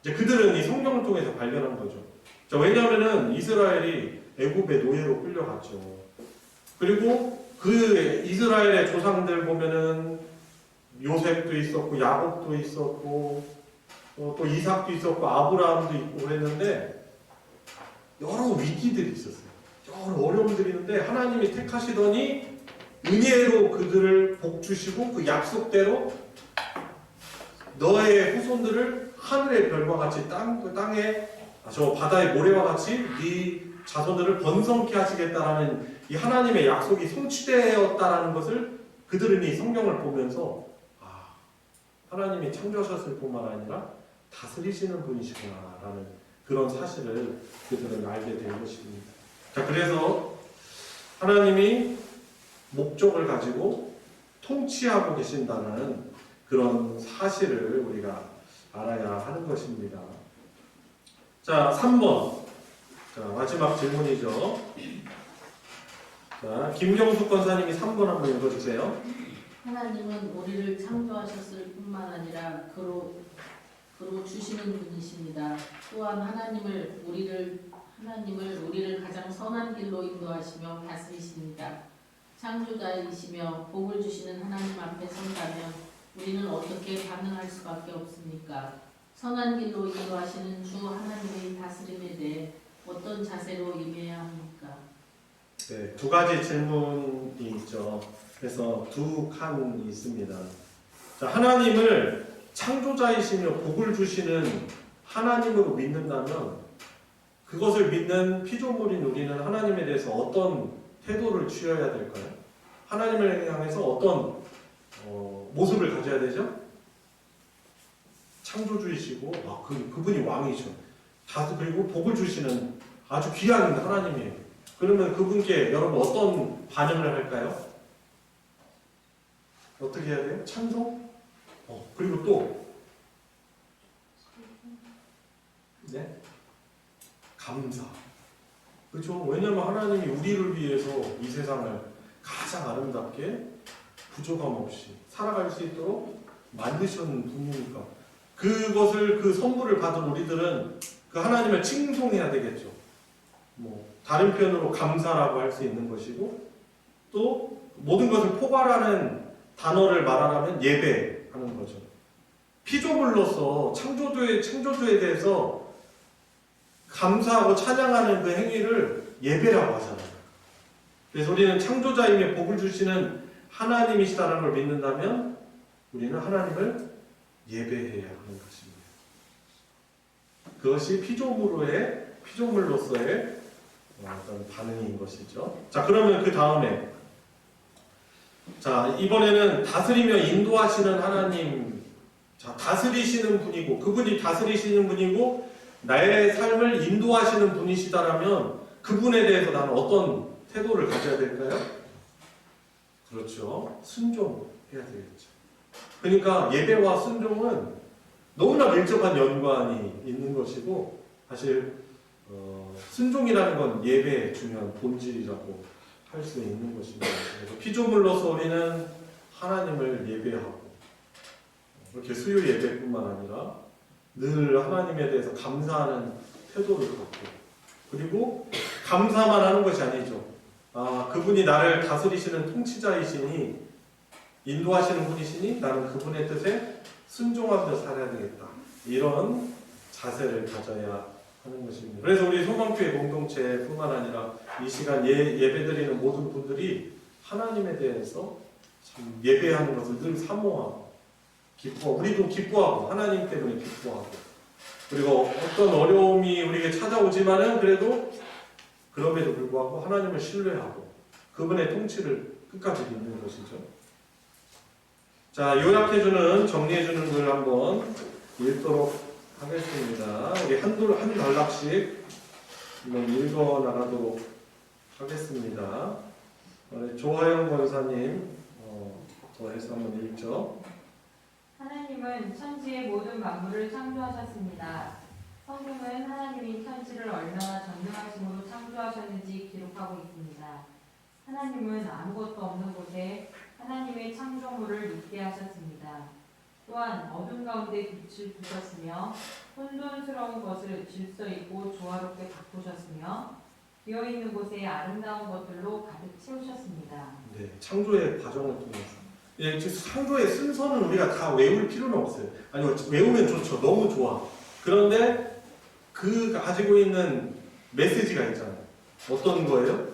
이제 그들은 이 성경을 통해서 발견한 거죠. 자, 왜냐하면은 이스라엘이 애굽의 노예로 끌려갔죠. 그리고 그 이스라엘의 조상들 보면은 요셉도 있었고 야곱도 있었고 또 이삭도 있었고 아브라함도 있고 그랬는데 여러 위기들이 있었어요. 여러 어려움들이 있는데 하나님이 택하시더니 은혜로 그들을 복주시고 그 약속대로 너의 후손들을 하늘의 별과 같이 땅에 저 바다의 모래와 같이 네 자손들을 번성케 하시겠다라는 이 하나님의 약속이 성취되었다라는 것을 그들은 이 성경을 보면서 하나님이 창조하셨을 뿐만 아니라 다스리시는 분이시구나라는 그런 사실을 그들은 알게 된 것입니다. 자, 그래서 하나님이 목적을 가지고 통치하고 계신다는 그런 사실을 우리가 알아야 하는 것입니다. 자, 3번. 자, 마지막 질문이죠. 자, 김경숙 권사님이 3번 한번 읽어주세요. 하나님은 우리를 창조하셨을 뿐만 아니라 그로 주시는 분이십니다. 또한 하나님을 우리를 가장 선한 길로 인도하시며 다스리십니다. 창조자이시며 복을 주시는 하나님 앞에 선다면 우리는 어떻게 반응할 수밖에 없습니까? 선한 길로 인도하시는 주 하나님의 다스림에 대해 어떤 자세로 임해야 합니까? 네, 두 가지 질문이 있죠. 그래서 두 칸이 있습니다. 자, 하나님을 창조자이시며 복을 주시는 하나님으로 믿는다면 그것을 믿는 피조물인 우리는 하나님에 대해서 어떤 태도를 취해야 될까요? 하나님을 향해서 어떤 모습을 가져야 되죠? 창조주이시고 그분이 왕이죠. 그리고 복을 주시는 아주 귀한 하나님이에요. 그러면 그분께 여러분 어떤 반응을 할까요? 어떻게 해야 돼요? 찬송? 그리고 또 네? 감사. 그렇죠? 왜냐하면 하나님이 우리를 위해서 이 세상을 가장 아름답게 부족함 없이 살아갈 수 있도록 만드신 분이니까 그것을 그 선물을 받은 우리들은 그 하나님을 칭송해야 되겠죠. 뭐 다른 표현으로 감사라고 할 수 있는 것이고 또 모든 것을 포괄하는 단어를 말하라면 예배하는 거죠. 피조물로서 창조주에 대해서 감사하고 찬양하는 그 행위를 예배라고 하잖아요. 그래서 우리는 창조자임에 복을 주시는 하나님이시다는 걸 믿는다면 우리는 하나님을 예배해야 하는 것입니다. 그것이 피조물로서의 어떤 반응인 것이죠. 자, 그러면 그 다음에 자, 이번에는 다스리며 인도하시는 하나님, 자, 다스리시는 분이고 그분이 다스리시는 분이고 나의 삶을 인도하시는 분이시다라면 그분에 대해서 나는 어떤 태도를 가져야 될까요? 그렇죠. 순종해야 되겠죠. 그러니까 예배와 순종은 너무나 밀접한 연관이 있는 것이고 사실 순종이라는 건 예배의 중요한 본질이라고 할 수 있는 것입니다. 그래서 피조물로서 우리는 하나님을 예배하고 이렇게 수요 예배뿐만 아니라 늘 하나님에 대해서 감사하는 태도를 갖고 그리고 감사만 하는 것이 아니죠. 그분이 나를 다스리시는 통치자이시니 인도하시는 분이시니 나는 그분의 뜻에 순종하며 살아야 되겠다. 이런 자세를 가져야 하는 것입니다. 그래서 우리 소망교회 공동체뿐만 아니라 이 시간 예배드리는 모든 분들이 하나님에 대해서 참 예배하는 것을 늘 사모하고 기뻐하고 우리도 기뻐하고 하나님 때문에 기뻐하고 그리고 어떤 어려움이 우리에게 찾아오지만은 그래도 그럼에도 불구하고 하나님을 신뢰하고 그분의 통치를 끝까지 믿는 것이죠. 자, 요약해주는 정리해주는 글 한번 읽도록 하겠습니다. 우리 한 단락씩 한번 읽어 나가도록 하겠습니다. 조하영 권사님 더해서 한번 읽죠. 하나님은 천지의 모든 만물을 창조하셨습니다. 성경은 하나님이 천지를 얼마나 전능하심으로 창조하셨는지 기록하고 있습니다. 하나님은 아무것도 없는 곳에 하나님의 창조물을 있게 하셨습니다. 또한 어둠 가운데 빛을 두셨으며 혼돈스러운 것을 질서 있고 조화롭게 바꾸셨으며 비어있는 곳에 아름다운 것들로 가득 채우셨습니다. 네, 창조의 과정을 통해서 창조의 순서는 우리가 다 외울 필요는 없어요. 아니 외우면 좋죠. 너무 좋아. 그런데 그 가지고 있는 메시지가 있잖아요. 어떤 거예요?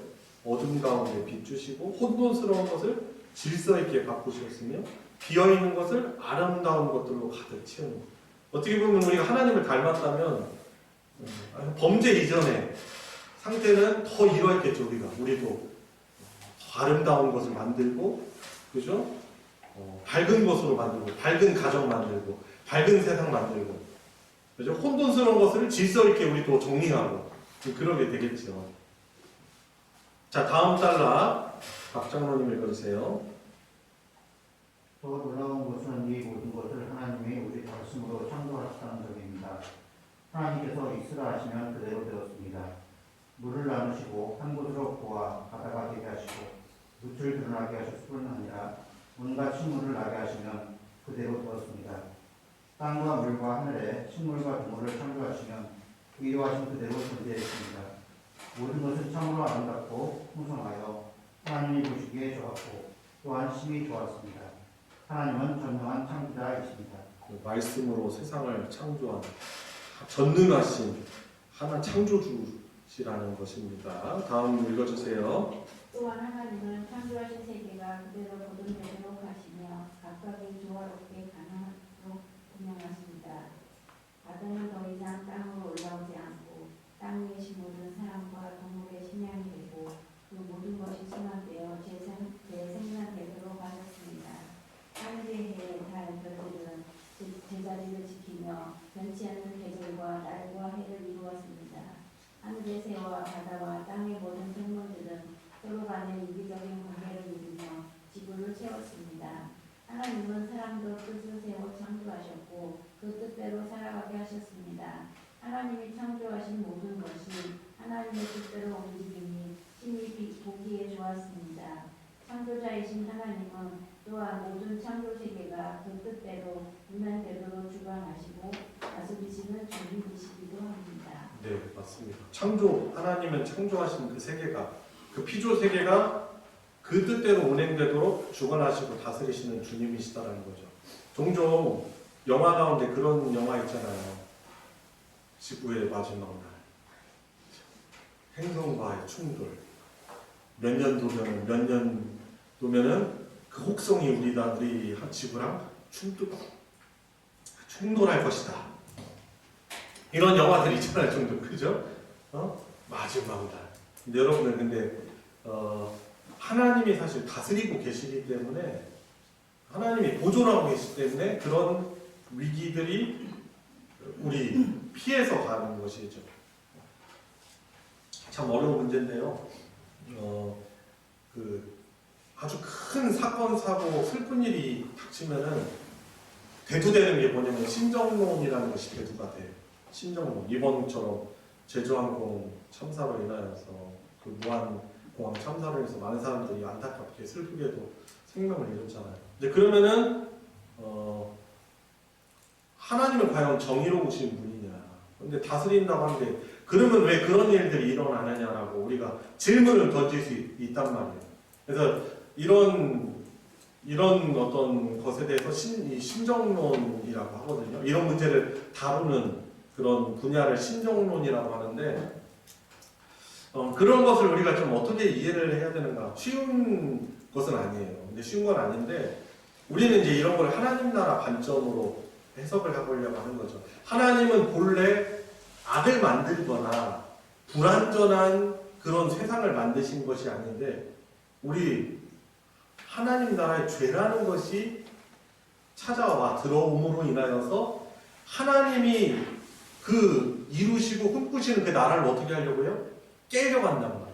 어둠 가운데 비추시고 혼돈스러운 것을 질서 있게 바꾸셨으며 비어있는 것을 아름다운 것들로 가득 채우는 것. 어떻게 보면 우리가 하나님을 닮았다면 범죄 이전의 상태는 더 이러했겠죠. 우리도 더 아름다운 것을 만들고 그죠? 밝은 것으로 만들고 밝은 가정 만들고 밝은 세상 만들고 그죠? 혼돈스러운 것을 질서 있게 우리도 정리하고 그러게 되겠죠. 자, 다음 단락 박장로님 읽어주세요. 더 놀라운 것은 이 모든 것을 하나님이 우리 말씀으로 창조하셨다는 점입니다. 하나님께서 있으라 하시면 그대로 되었습니다. 물을 나누시고 한 곳으로 부어 바다가 되게 하시고 묻을 드러나게 하실 뿐 아니라 온갖 식물을 나게 하시면 그대로 되었습니다. 땅과 물과 하늘에 식물과 동물을 창조하시면 의도하신 그대로 존재했습니다. 모든 것은 참으로 아름답고 풍성하여 하나님이 보시기에 좋았고 또한 심히 좋았습니다. 하나님은 전능한 창조자이십니다. 말씀으로 세상을 창조한 전능하신 하나 창조주시라는 것입니다. 다음 읽어주세요. 또한 하나님은 창조하신 세계가 그대로 거듭되도록 하시며 각각이 조화롭게 가능하도록 운영하십니다. 바다는 더 이상 땅으로 올라오지 않고 땅 위에 심어둔 사람과 동물의 식량이 되고 그 모든 것이 순환되어 재생산되도록 하셨습니다. 황제의 달 별들은 제자리를 지키며 변치 않는 계절과 날과 해를 이루었습니다. 하늘의 새와 바다와 땅의 모든 생물들은 서로 간의 유기적인 관계를 누리며 지구를 채웠습니다. 하나님은 사람도 뜻을 세워 창조하셨고 그 뜻대로 살아가게 하셨습니다. 하나님이 창조하신 모든 것이 하나님의 뜻대로 움직이니 심히 보기에 좋았습니다. 창조자이신 하나님은 또한 모든 창조 세계가 그 뜻대로 운행되도록 주관하시고 다스리시는 주님이시기도 합니다. 네, 맞습니다. 하나님은 창조하신 그 세계가, 그 피조 세계가 그 뜻대로 운행되도록 주관하시고 다스리시는 주님이시다라는 거죠. 종종 영화 가운데 그런 영화 있잖아요. 지구의 마지막 날. 행성과의 충돌. 몇 년 도면은 그 혹성이 우리 지구랑 충돌할 것이다. 이런 영화들 있잖아요, 종종. 그죠? 마지막 날. 근데 여러분들, 근데 하나님이 사실 다스리고 계시기 때문에, 하나님이 보존하고 계시기 때문에 그런 위기들이 우리 피해서 가는 것이죠. 참 어려운 문제인데요. 아주 큰 사건, 사고, 슬픈 일이 닥치면은 대두되는 게 뭐냐면 신정론이라는 것이 대두가 돼요. 신정론. 이번처럼 제주항공 참사로 인하여서 그 무한공항 참사로 인해서 많은 사람들이 안타깝게 슬프게도 생명을 잃었잖아요. 근데 그러면은 하나님은 과연 정의로우신 분이냐? 근데 다스린다고 하는데 그러면 왜 그런 일들이 일어나느냐라고 우리가 질문을 던질 수 있단 말이에요. 그래서 이런 어떤 것에 대해서 신정론이라고 하거든요. 이런 문제를 다루는 그런 분야를 신정론이라고 하는데, 그런 것을 우리가 좀 어떻게 이해를 해야 되는가? 쉬운 것은 아니에요. 근데 쉬운 건 아닌데, 우리는 이제 이런 걸 하나님 나라 관점으로 해석을 해보려고 하는 거죠. 하나님은 본래 악을 만들거나 불완전한 그런 세상을 만드신 것이 아닌데, 우리 하나님 나라의 죄라는 것이 찾아와 들어옴으로 인하여서 하나님이 그 이루시고 꿈꾸시는 그 나라를 어떻게 하려고요? 깨려고 한단 말이에요.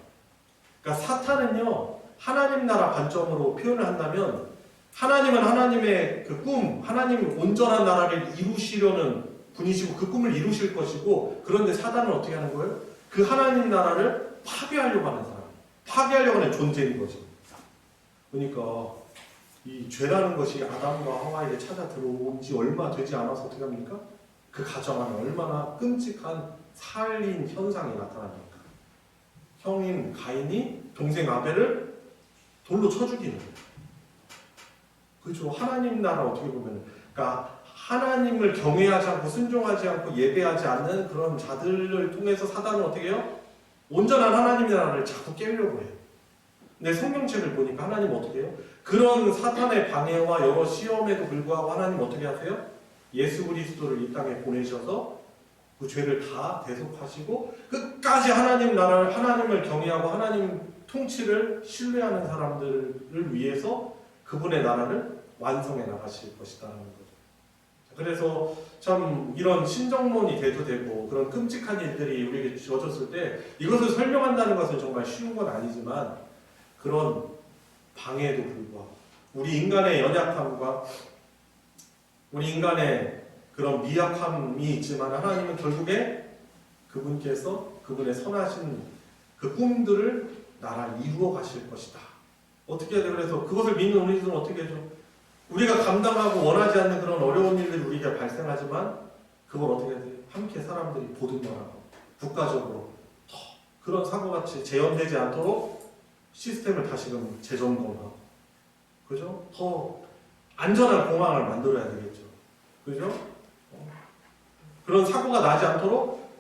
그러니까 사탄은요, 하나님 나라 관점으로 표현을 한다면 하나님은 하나님의 그 꿈, 하나님 온전한 나라를 이루시려는 분이시고 그 꿈을 이루실 것이고, 그런데 사단은 어떻게 하는 거예요? 그 하나님 나라를 파괴하려고 하는 사람, 파괴하려고 하는 존재인 거죠. 그러니까 이 죄라는 것이 아담과 하와에게 찾아 들어온 지 얼마 되지 않아서 어떻게 합니까? 그 가정 안에 얼마나 끔찍한 살인 현상이 나타납니까? 형인 가인이 동생 아벨을 돌로 쳐 죽이는 거예요. 그렇죠. 하나님 나라 어떻게 보면, 그러니까 하나님을 경외하지 않고 순종하지 않고 예배하지 않는 그런 자들을 통해서 사단은 어떻게 해요? 온전한 하나님 나라를 자꾸 깨려고 해요. 근데 성경책을 보니까 하나님 어떻게 해요? 그런 사탄의 방해와 여러 시험에도 불구하고 하나님 어떻게 하세요? 예수 그리스도를 이 땅에 보내셔서 그 죄를 다 대속하시고 끝까지 하나님 나라를, 하나님을 경외하고 하나님 통치를 신뢰하는 사람들을 위해서 그분의 나라를 완성해 나가실 것이라는 거죠. 그래서 참 이런 신정론이 대두되고 그런 끔찍한 일들이 우리에게 주어졌을 때 이것을 설명한다는 것은 정말 쉬운 건 아니지만, 그런 방해에도 불구하고 우리 인간의 연약함과 우리 인간의 그런 미약함이 있지만, 하나님은 결국에 그분께서 그분의 선하신 그 꿈들을 나라 이루어 가실 것이다. 어떻게 해야 돼? 그래서 그것을 믿는 우리들은 어떻게 해줘? 우리가 감당하고 원하지 않는 그런 어려운 일들이 우리에게 발생하지만 그걸 어떻게 해야 돼? 함께 사람들이 보듬어라고 국가적으로 더 그런 사고같이 재현되지 않도록 시스템을 다시금 재점검하고, 그죠? 더 안전한 공항을 만들어야 되겠죠. 그죠? 그런 사고가 나지 않도록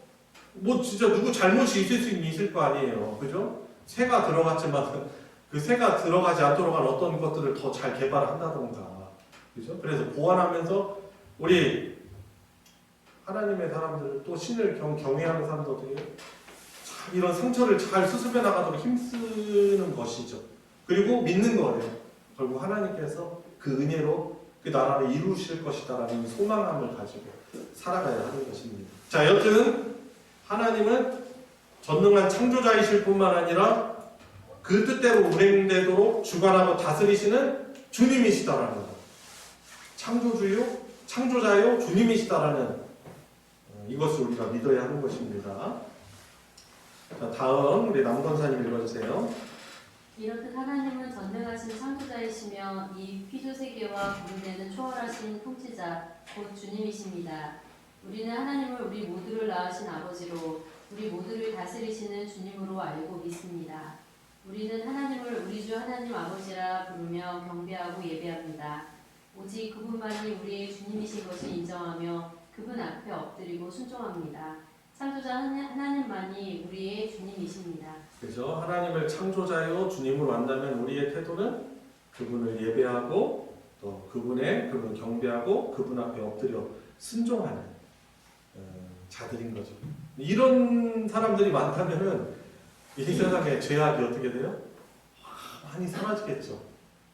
뭐 진짜 누구 잘못이 있을 수 있을 거 아니에요. 그죠? 새가 들어갔지만 그 새가 들어가지 않도록 한 어떤 것들을 더 잘 개발한다던가, 그죠? 그래서 보완하면서 우리 하나님의 사람들, 또 신을 경외하는 사람들 어떻게 해요? 참 이런 상처를 잘 수습해 나가도록 힘쓰는 것이죠. 그리고 믿는 거예요. 결국 하나님께서 그 은혜로 그 나라를 이루실 것이다라는 소망함을 가지고 살아가야 하는 것입니다. 자, 여튼 하나님은 전능한 창조자이실 뿐만 아니라 그 뜻대로 운행되도록 주관하고 다스리시는 주님이시다라는 것. 창조자요 주님이시다라는 이것을 우리가 믿어야 하는 것입니다. 자, 다음 우리 남권사님 읽어주세요. 이렇듯 하나님은 전능하신 창조자이시며 이 피조세계와 구분되는 초월하신 통치자 곧 주님이십니다. 우리는 하나님을 우리 모두를 낳으신 아버지로 우리 모두를 다스리시는 주님으로 알고 믿습니다. 우리는 하나님을 우리 주 하나님 아버지라 부르며 경배하고 예배합니다. 오직 그분만이 우리의 주님이신 것을 인정하며 그분 앞에 엎드리고 순종합니다. 창조자 하나님만이 우리의 주님이십니다. 그죠? 하나님을 창조자요 주님으로 안다면 우리의 태도는 그분을 예배하고 또 그분을 경배하고 그분 앞에 엎드려 순종하는 자들인 거죠. 이런 사람들이 많다면은 이 세상에 죄악이 어떻게 돼요? 많이 사라지겠죠.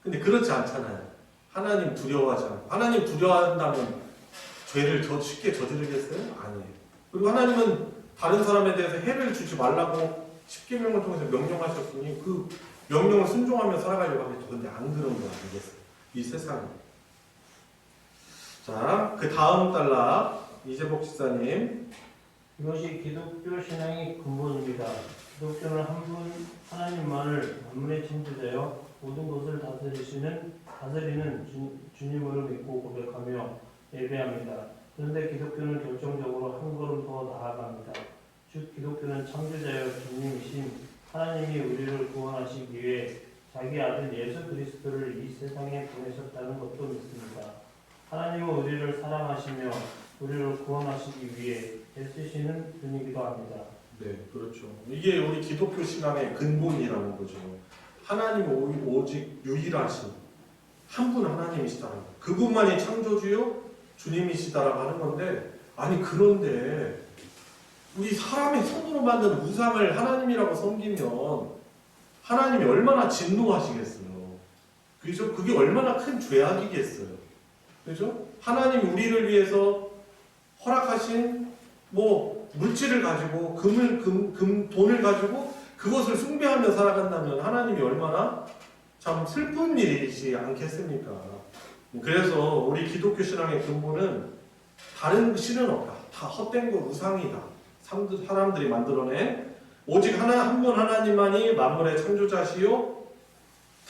근데 그렇지 않잖아요. 하나님 두려워하지 않고. 하나님 두려워한다면 죄를 더 쉽게 저지르겠어요? 아니에요. 그리고 하나님은 다른 사람에 대해서 해를 주지 말라고 십계명을 통해서 명령하셨으니 그 명령을 순종하며 살아가려고 하겠죠. 근데 안 그런 거 아니겠어요? 이 세상에. 자, 그 다음 단락 이재복 집사님. 이것이 기독교 신앙의 근본입니다. 기독교는 한 분 하나님만을 만물의 창조자여 모든 것을 다스리는 주님으로 믿고 고백하며 예배합니다. 그런데 기독교는 결정적으로 한 걸음 더 나아갑니다. 즉 기독교는 창조자여 주님이신 하나님이 우리를 구원하시기 위해 자기 아들 예수 그리스도를 이 세상에 보내셨다는 것도 믿습니다. 하나님은 우리를 사랑하시며 우리를 구원하시기 위해 애쓰시는 분이기도 합니다. 네, 그렇죠. 이게 우리 기독교 신앙의 근본이라는 거죠. 하나님은 오직 유일하신 한 분 하나님이시다는 거. 그분만이 창조주요 주님이시다라고 하는 건데, 아니 그런데 우리 사람의 손으로 만든 우상을 하나님이라고 섬기면 하나님이 얼마나 진노하시겠어요. 그죠? 그게 얼마나 큰 죄악이겠어요. 그죠? 하나님이 우리를 위해서 허락하신 물질을 가지고 돈을 가지고 그것을 숭배하며 살아간다면 하나님이 얼마나 참 슬픈 일이지 않겠습니까? 그래서 우리 기독교 신앙의 근본은 다른 신은 없다. 다 헛된 거 우상이다. 사람들이 만들어낸 오직 한 분 하나님만이 만물의 창조자시요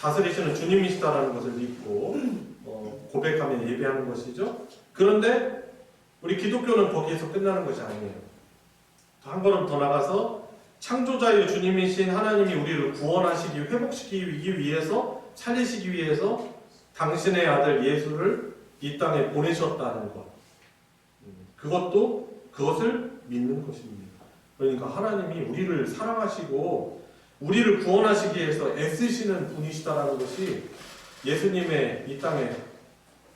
다스리시는 주님이시다라는 것을 믿고 고백하며 예배하는 것이죠. 그런데 우리 기독교는 거기에서 끝나는 것이 아니에요. 한 걸음 더 나가서 창조자의 주님이신 하나님이 우리를 구원하시기, 회복시키기 위해서, 살리시기 위해서 당신의 아들 예수를 이 땅에 보내셨다는 것. 그것을 믿는 것입니다. 그러니까 하나님이 우리를 사랑하시고 우리를 구원하시기 위해서 애쓰시는 분이시다라는 것이 예수님의 이 땅에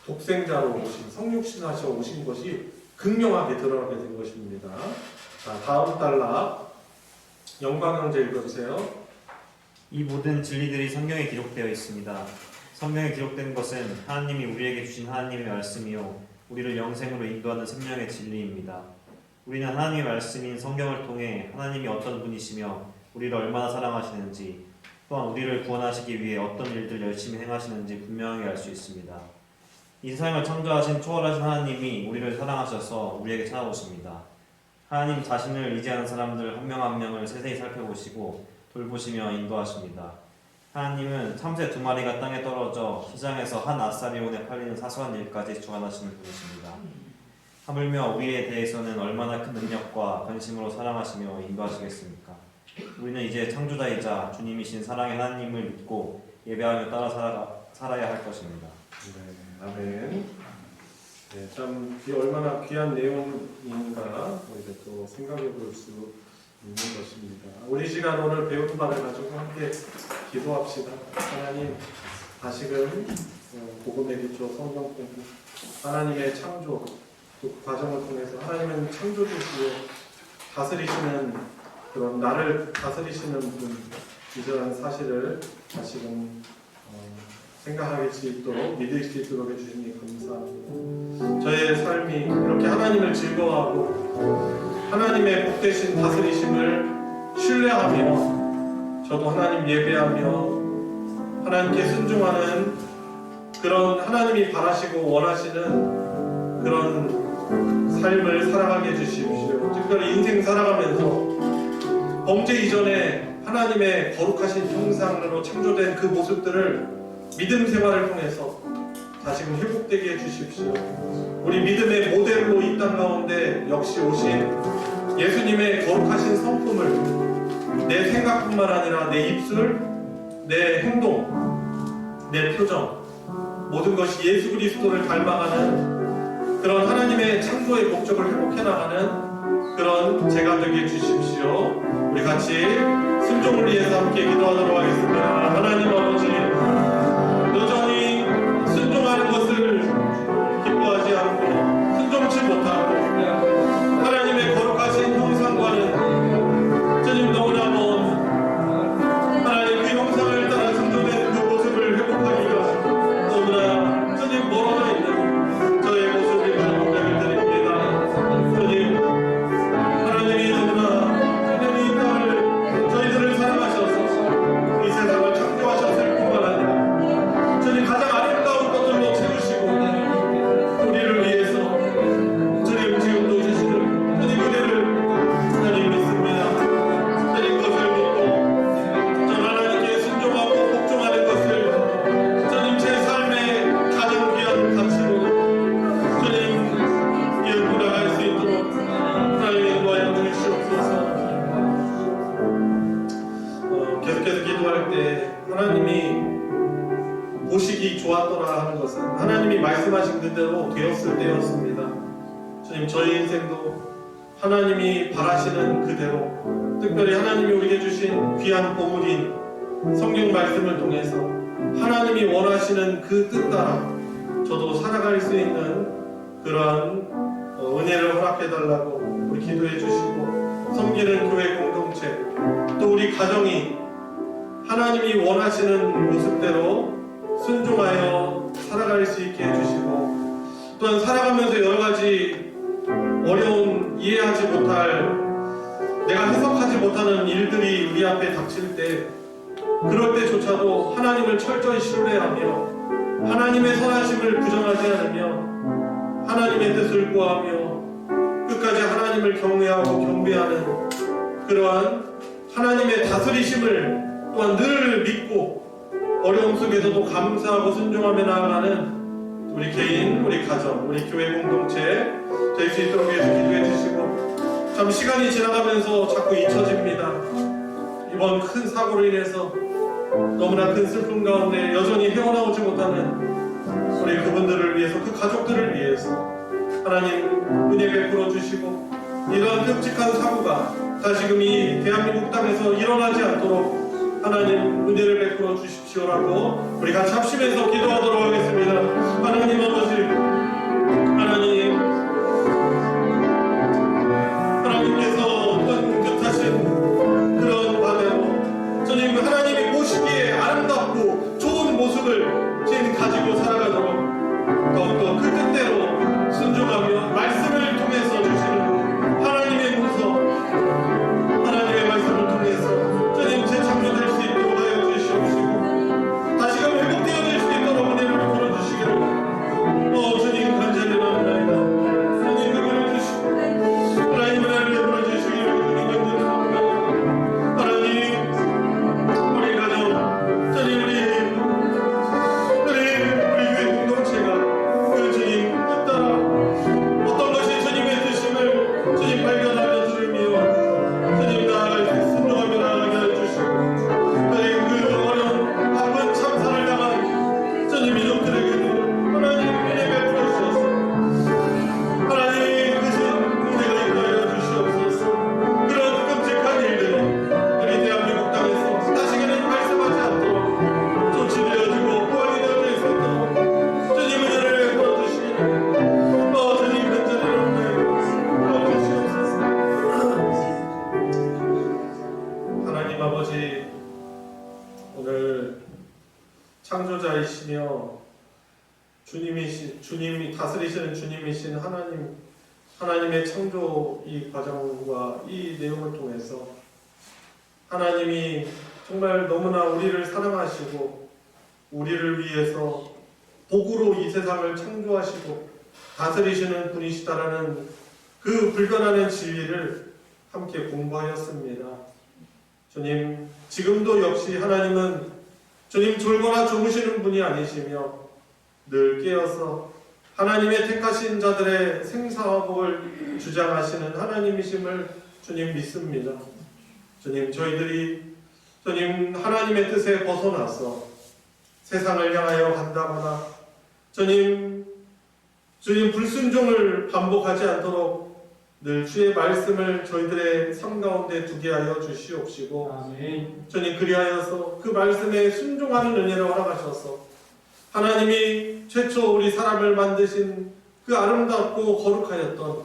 독생자로 오신, 성육신하셔 오신 것이 극명하게 드러나게 된 것입니다. 자, 다음 단락 영광형제 읽어주세요. 이 모든 진리들이 성경에 기록되어 있습니다. 성경에 기록된 것은 하나님이 우리에게 주신 하나님의 말씀이요 우리를 영생으로 인도하는 생명의 진리입니다. 우리는 하나님의 말씀인 성경을 통해 하나님이 어떤 분이시며 우리를 얼마나 사랑하시는지 또한 우리를 구원하시기 위해 어떤 일들 열심히 행하시는지 분명하게 알 수 있습니다. 이 세상을 창조하신 초월하신 하나님이 우리를 사랑하셔서 우리에게 찾아오십니다. 하나님 자신을 의지하는 사람들 한 명 한 명을 세세히 살펴보시고 돌보시며 인도하십니다. 하나님은 참새 2마리가 땅에 떨어져 시장에서 한 아사리온에 팔리는 사소한 일까지 주관하시는 분이십니다. 하물며 우리에 대해서는 얼마나 큰 능력과 관심으로 사랑하시며 인도하시겠습니까? 우리는 이제 창조자이자 주님이신 사랑의 하나님을 믿고 예배하며 따라 살아야 할 것입니다. 네, 아멘. 네, 참 얼마나 귀한 내용인가 이제 또 생각해 볼 수 있는 것입니다. 우리 시간 오늘 배운 바를 가지고 함께 기도합시다. 하나님, 다시금 복음의 기초 성경 공부, 하나님의 창조 그 과정을 통해서 하나님은 창조주시고 다스리시는 그런 나를 다스리시는 분이라는 사실을 다시금 생각할 수 있도록 믿을 수 있도록 해주시니 감사합니다. 저의 삶이 이렇게 하나님을 즐거워하고 하나님의 복되신 다스리심을 신뢰하며 저도 하나님 예배하며 하나님께 순종하는 그런 하나님이 바라시고 원하시는 그런 삶을 살아가게 해주십시오. 특별히 인생 살아가면서 범죄 이전에 하나님의 거룩하신 형상으로 창조된 그 모습들을 믿음 생활을 통해서 다시금 회복되게 해주십시오. 우리 믿음의 모델로 이 땅 가운데 역시 오신 예수님의 거룩하신 성품을 내 생각뿐만 아니라 내 입술, 내 행동, 내 표정, 모든 것이 예수 그리스도를 닮아가는 그런 하나님의 창조의 목적을 회복해 나가는 그런 제가 되게 해주십시오. 우리 같이 순종을 위해서 함께 기도하도록 하겠습니다. 하나님 아버지, 여전히 순종하는 것을 기뻐하지 않고 순종치 못하고 하나님의 거룩하신 형상과는 주님 너무나 먼 하나님 그 형상을 따라 순종된 그 모습을 회복하기가 너무나 주님 멀어져 있는 저의 모습이라 고백을 드립니다. 주님 하나님이 너무나 주님이 이 땅을 저희들을 사랑하셔서 이 세상을 창조하셨을 뿐만 아니라 주님 가장 아름다운 것들로 채우시고 우리를 위해서 주님 지금도 주시는 주님 은혜를 주님 믿습니다. 주님 것을 믿고 전 하나님께 순종하고 복종하는 것을 주님 제 삶의 가장 귀한 가치로 주님 이어 돌아갈 수 있도록 하나님 인도하여 주시옵소서. 계속해서 기도할 때 하나님이 보시기 좋았더라 하는 것은 하나님이 말씀하신 그대로 되었을 때였습니다. 주님 저희 인생도 하나님이 바라시는 그대로 특별히 하나님이 우리에게 주신 귀한 보물인 성경 말씀을 통해서 하나님이 원하시는 그 뜻 따라 저도 살아갈 수 있는 그러한 은혜를 허락해달라고 우리 기도해 주시고 섬기는 교회 공동체 또 우리 가정이 하나님이 원하시는 모습대로 순종하여 살아갈 수 있게 해주시고 또한 살아가면서 여러 가지 어려운 이해하지 못할 내가 해석하지 못하는 일들이 우리 앞에 닥칠 때 그럴 때조차도 하나님을 철저히 신뢰하며 하나님의 선하심을 부정하지 않으며 하나님의 뜻을 구하며 끝까지 하나님을 경외하고 경배하는 그러한 하나님의 다스리심을 또한 늘 믿고 어려움 속에서도 감사하고 순종하며 나아가는 우리 개인, 우리 가정, 우리 교회 공동체 될 수 있도록 위해서 기도해 주시고 참 시간이 지나가면서 자꾸 잊혀집니다. 이번 큰 사고로 인해서 너무나 큰 슬픔 가운데 여전히 헤어나오지 못하는 우리 그분들을 위해서 그 가족들을 위해서 하나님 은혜 베풀어 주시고 이런 끔찍한 사고가 다시금 이 대한민국 땅에서 일어나지 않도록 하나님 은혜를 베풀어 주십시오라고 우리 같이 합심해서 기도하도록 하겠습니다. 하나님 아버지, 하나님께서 뜻하신 그런 바대로 주님 하나님이 보시기에 아름답고 좋은 모습을 진 가지고 살아가도록 더욱더 그 뜻대로 순종하며 말씀을 통해서 주시는 하나님의 문서 하나님의 말씀을 통해서 주님 재창조될 수 있도록 하여 주시옵시고 다시금 회복되어질 수 있도록 은혜를 베풀어 주시기를 주님 간절히 나옵나이다. 주님 그분을 주시고 하나님 은혜를 베풀어 주시기를 주님 간절히 나옵나이다. 하나님 우리 가정 주님 우리 교회 공동체가 그 주님 뜻 따라 어떤 것이 주님의 뜻임을 주님 발견하며 들으며 주님 나아갈 수 순종하며 나아가게 해주시고 주님 그 어려운 아픈 참사를 당한 주님 민족들에게도 하나님 은혜 베풀어 주셔서 하나님 크신 은혜가 임하여 주시옵소서. 그런 끔찍한 일들이 우리 대한민국 땅에서 다시는 발생하지 않도록 조치되어지고 보완이 되어질 수 있도록 주님 은혜를 베풀어 주시기를 주님 간절히 나옵나이다. 주시옵소서. 하나님 아버지, 오늘 창조자이시며 주님이 다스리시는 주님이신 하나님의 창조 이 과정과 이 내용을 통해서 하나님이 정말 너무나 우리를 사랑하시고 우리를 위해서 복으로 이 세상을 창조하시고 다스리시는 분이시다라는 그 불변하는 진리를 함께 공부하였습니다. 주님, 지금도 역시 하나님은 주님 졸거나 주무시는 분이 아니시며 늘 깨어서 하나님의 택하신 자들의 생사화복을 주장하시는 하나님이심을 주님 믿습니다. 주님, 저희들이 주님 하나님의 뜻에 벗어나서 세상을 향하여 간다거나 주님 불순종을 반복하지 않도록 늘 주의 말씀을 저희들의 삶 가운데 두게 하여 주시옵시고 아멘. 주님 그리하여서 그 말씀에 순종하는 은혜를 허락하셔서 하나님이 최초 우리 사람을 만드신 그 아름답고 거룩하였던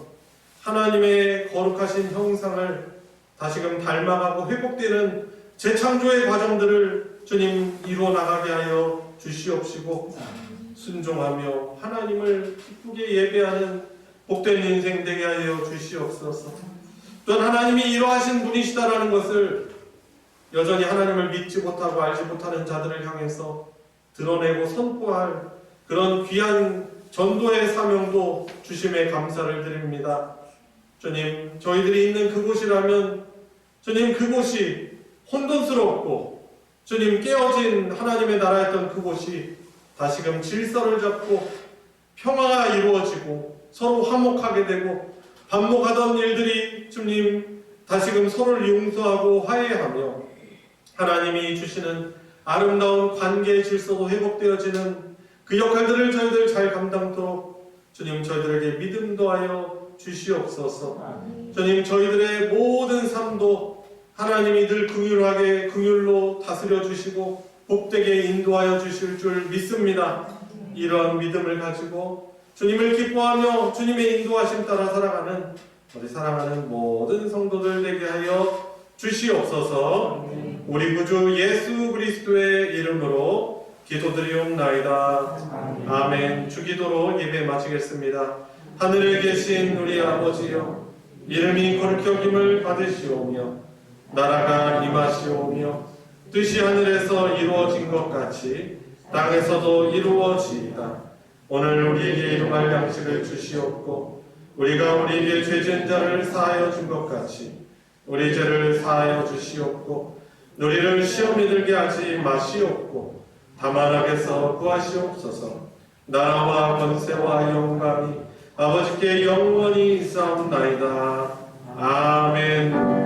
하나님의 거룩하신 형상을 다시금 닮아가고 회복되는 재창조의 과정들을 주님 이루어 나가게 하여 주시옵시고 순종하며 하나님을 기쁘게 예배하는 복된 인생 되게 하여 주시옵소서. 또한 하나님이 이러하신 분이시다라는 것을 여전히 하나님을 믿지 못하고 알지 못하는 자들을 향해서 드러내고 선포할 그런 귀한 전도의 사명도 주심에 감사를 드립니다. 주님, 저희들이 있는 그곳이라면 주님 그곳이 혼돈스럽고 주님 깨어진 하나님의 나라였던 그곳이 다시금 질서를 잡고 평화가 이루어지고 서로 화목하게 되고 반목하던 일들이 주님 다시금 서로를 용서하고 화해하며 하나님이 주시는 아름다운 관계의 질서도 회복되어지는 그 역할들을 저희들 잘 감당토록 주님 저희들에게 믿음 더하여 주시옵소서. 주님 저희들의 모든 삶도 하나님이 늘 긍휼하게 긍휼로 다스려 주시고 복되게 인도하여 주실 줄 믿습니다. 이러한 믿음을 가지고 주님을 기뻐하며 주님의 인도하심 따라 살아가는 우리 사랑하는 모든 성도들 되게 하여 주시옵소서. 우리 구주 예수 그리스도의 이름으로 기도드리옵나이다. 아멘. 주기도로 예배 마치겠습니다. 하늘에 계신 우리 아버지여, 이름이 거룩히 여김을 받으시오며 나라가 임하시오며 뜻이 하늘에서 이루어진 것 같이 땅에서도 이루어지이다. 오늘 우리에게 일용할 양식을 주시옵고 우리가 우리에게 죄 지은 자를 사하여 준 것 같이 우리 죄를 사하여 주시옵고 우리를 시험에 들게 하지 마시옵고 다만 악에서 구하시옵소서. 나라와 권세와 영광이 아버지께 영원히 있사옵나이다. 아멘.